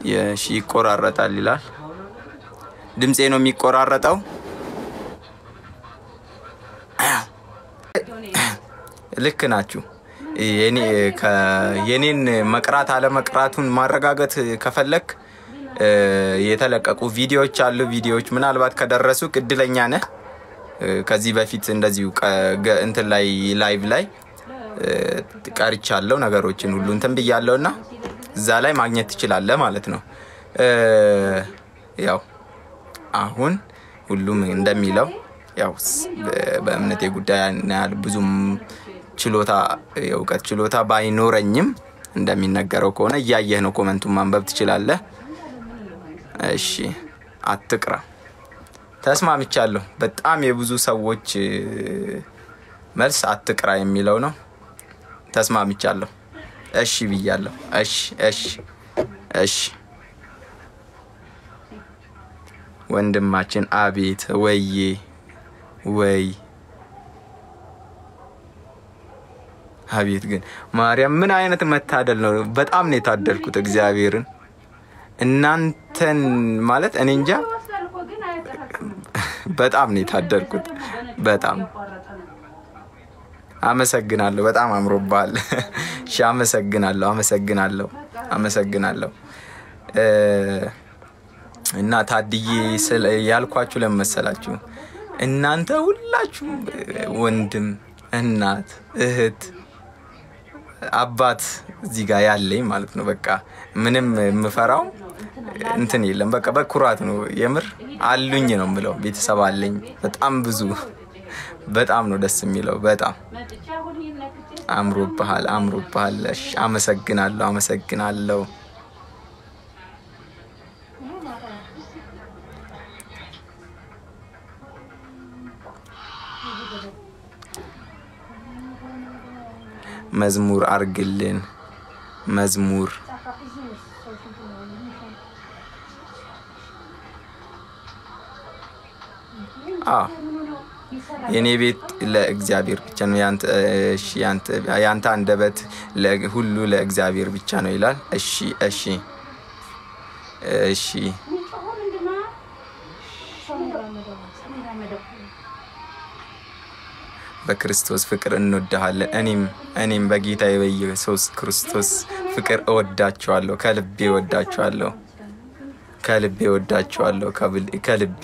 የሺ ይቆራረጣል ይላል ድምጼ ነው የሚቆራረጠው ልክ ናችሁ የኔን መቅራት አለ መቅራቱን ማረጋገጥ ከፈለክ የተለቀቁ ቪዲዮዎች አሉ ቪዲዮዎች ምናልባት ከደረሱ እድለኛ ነህ ከዚህ በፊት እንደዚሁ እንትን ላይ ላይቭ ላይ ቀርቻለሁ ነገሮችን ሁሉ እንትን ብያለሁና እዛ ላይ ማግኘት ትችላለህ ማለት ነው ያው አሁን ሁሉም እንደሚለው ያው በእምነቴ ጉዳይ ያል ብዙም ችሎታ የውቀት ችሎታ ባይኖረኝም እንደሚነገረው ከሆነ ያየህ ነው ኮሜንቱን ማንበብ ትችላለህ እሺ አትቅራ ተስማምቻለሁ በጣም የብዙ ሰዎች መልስ አትቅራ የሚለው ነው ተስማምቻለሁ እሺ ብያለሁ እሺ ወንድማችን አቤት ወይ አቤት ግን ማርያም ምን አይነት መታደል ነው በጣም ነው የታደልኩት እግዚአብሔርን እናንተን ማለት እኔ እንጃ በጣም ነው የታደልኩት በጣም አመሰግናለሁ በጣም አምሮባል እሺ አመሰግናለሁ እና ታድዬ ያልኳችሁ ለመሰላችሁ እናንተ ሁላችሁ ወንድም እናት እህት አባት እዚህ ጋር ያለኝ ማለት ነው በቃ ምንም ምፈራው እንትን የለም በቃ በኩራት ነው የምር አሉኝ ነው ምለው ቤተሰብ አለኝ በጣም ብዙ በጣም ነው ደስ የሚለው በጣም አምሮብሃል እሺ አመሰግናለሁ መዝሙር አርግልን መዝሙር የኔ ቤት ለእግዚአብሔር ብቻ ነው ያንተ አንደበት ሁሉ ለእግዚአብሔር ብቻ ነው ይላል እሺ በክርስቶስ ፍቅር እንወዳለን እኔም በጌታዬ በኢየሱስ ክርስቶስ ፍቅር እወዳቸዋለሁ ከልቤ እወዳቸዋለሁ ከልቤ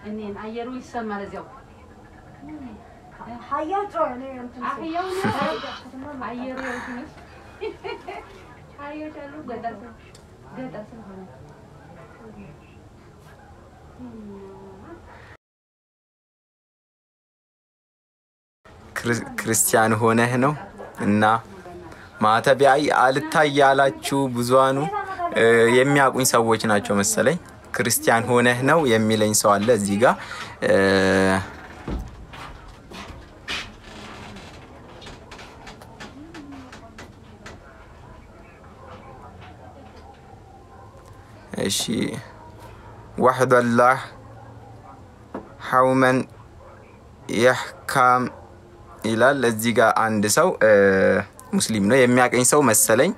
እኔን አየሩ ይሰማል እዚያው አየሩ ያልኩሽ አየሩ ገጠር ስለሆነ ክርስቲያን ሆነህ ነው እና ማተቢያይ አልታይ ያላችሁ ብዙዋኑ የሚያቁኝ ሰዎች ናቸው መሰለኝ። ክርስቲያን ሆነህ ነው የሚለኝ ሰው አለ እዚህ ጋር እሺ وحد الله حوما يحكم ይላል እዚህ ጋር አንድ ሰው ሙስሊም ነው የሚያቀኝ ሰው መሰለኝ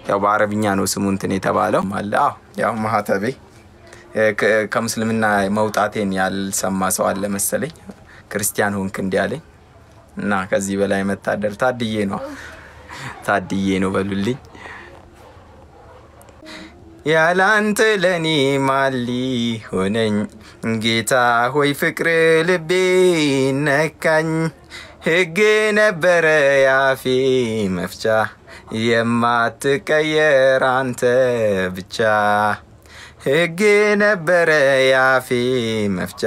ያው በአረብኛ ነው ስሙ እንትን የተባለው ማለት ያው ማህተቤ ከሙስሊምና መውጣቴን ያልሰማ ሰው አለ መሰለኝ ክርስቲያን ሆንክ እንዲያለኝ እና ከዚህ በላይ መታደር ታድዬ ነው በሉልኝ ያላንተ ለኔ ማሊ ሆነኝ ጌታ ሆይ ፍቅር ልቤ ነካኝ ህግ ነበረ ያፌ መፍቻ የማትቀየር አንተ ብቻ ህግ ነበረ ያፌ መፍቻ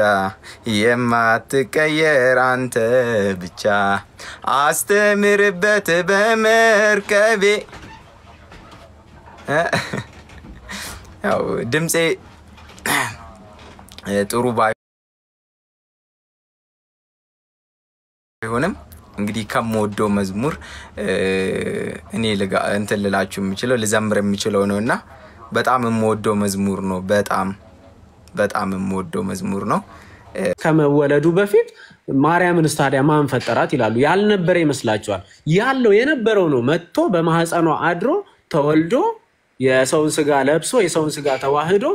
የማትቀየር አንተ ብቻ አስተምርበት በመርከቤ ያው ድምጼ ጥሩ ባይሆንም እንግዲህ ከምወደው መዝሙር እኔ እንትን ልላችሁ የምችለው ልዘምር የምችለው ነውና በጣም የምወደው መዝሙር ነው በጣም የምወደው መዝሙር ነው ከመወለዱ በፊት ማርያምን ስታዲያ ማን ፈጠራት ይላሉ ያልነበረ ይመስላችኋል ያለው የነበረው ነው መጥቶ በማህፀኗ አድሮ ተወልዶ የሰውን ስጋ ለብሶ የሰውን ስጋ ተዋህዶ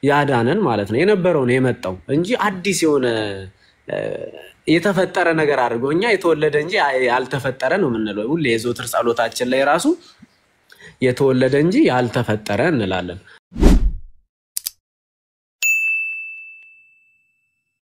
ያዳነን ማለት ነው የነበረው ነው የመጣው እንጂ አዲስ የሆነ የተፈጠረ ነገር አድርጎኛ የተወለደ እንጂ ያልተፈጠረ ነው ምንለው ሁሌ የዘወትር ጸሎታችን ላይ ራሱ የተወለደ እንጂ ያልተፈጠረ እንላለን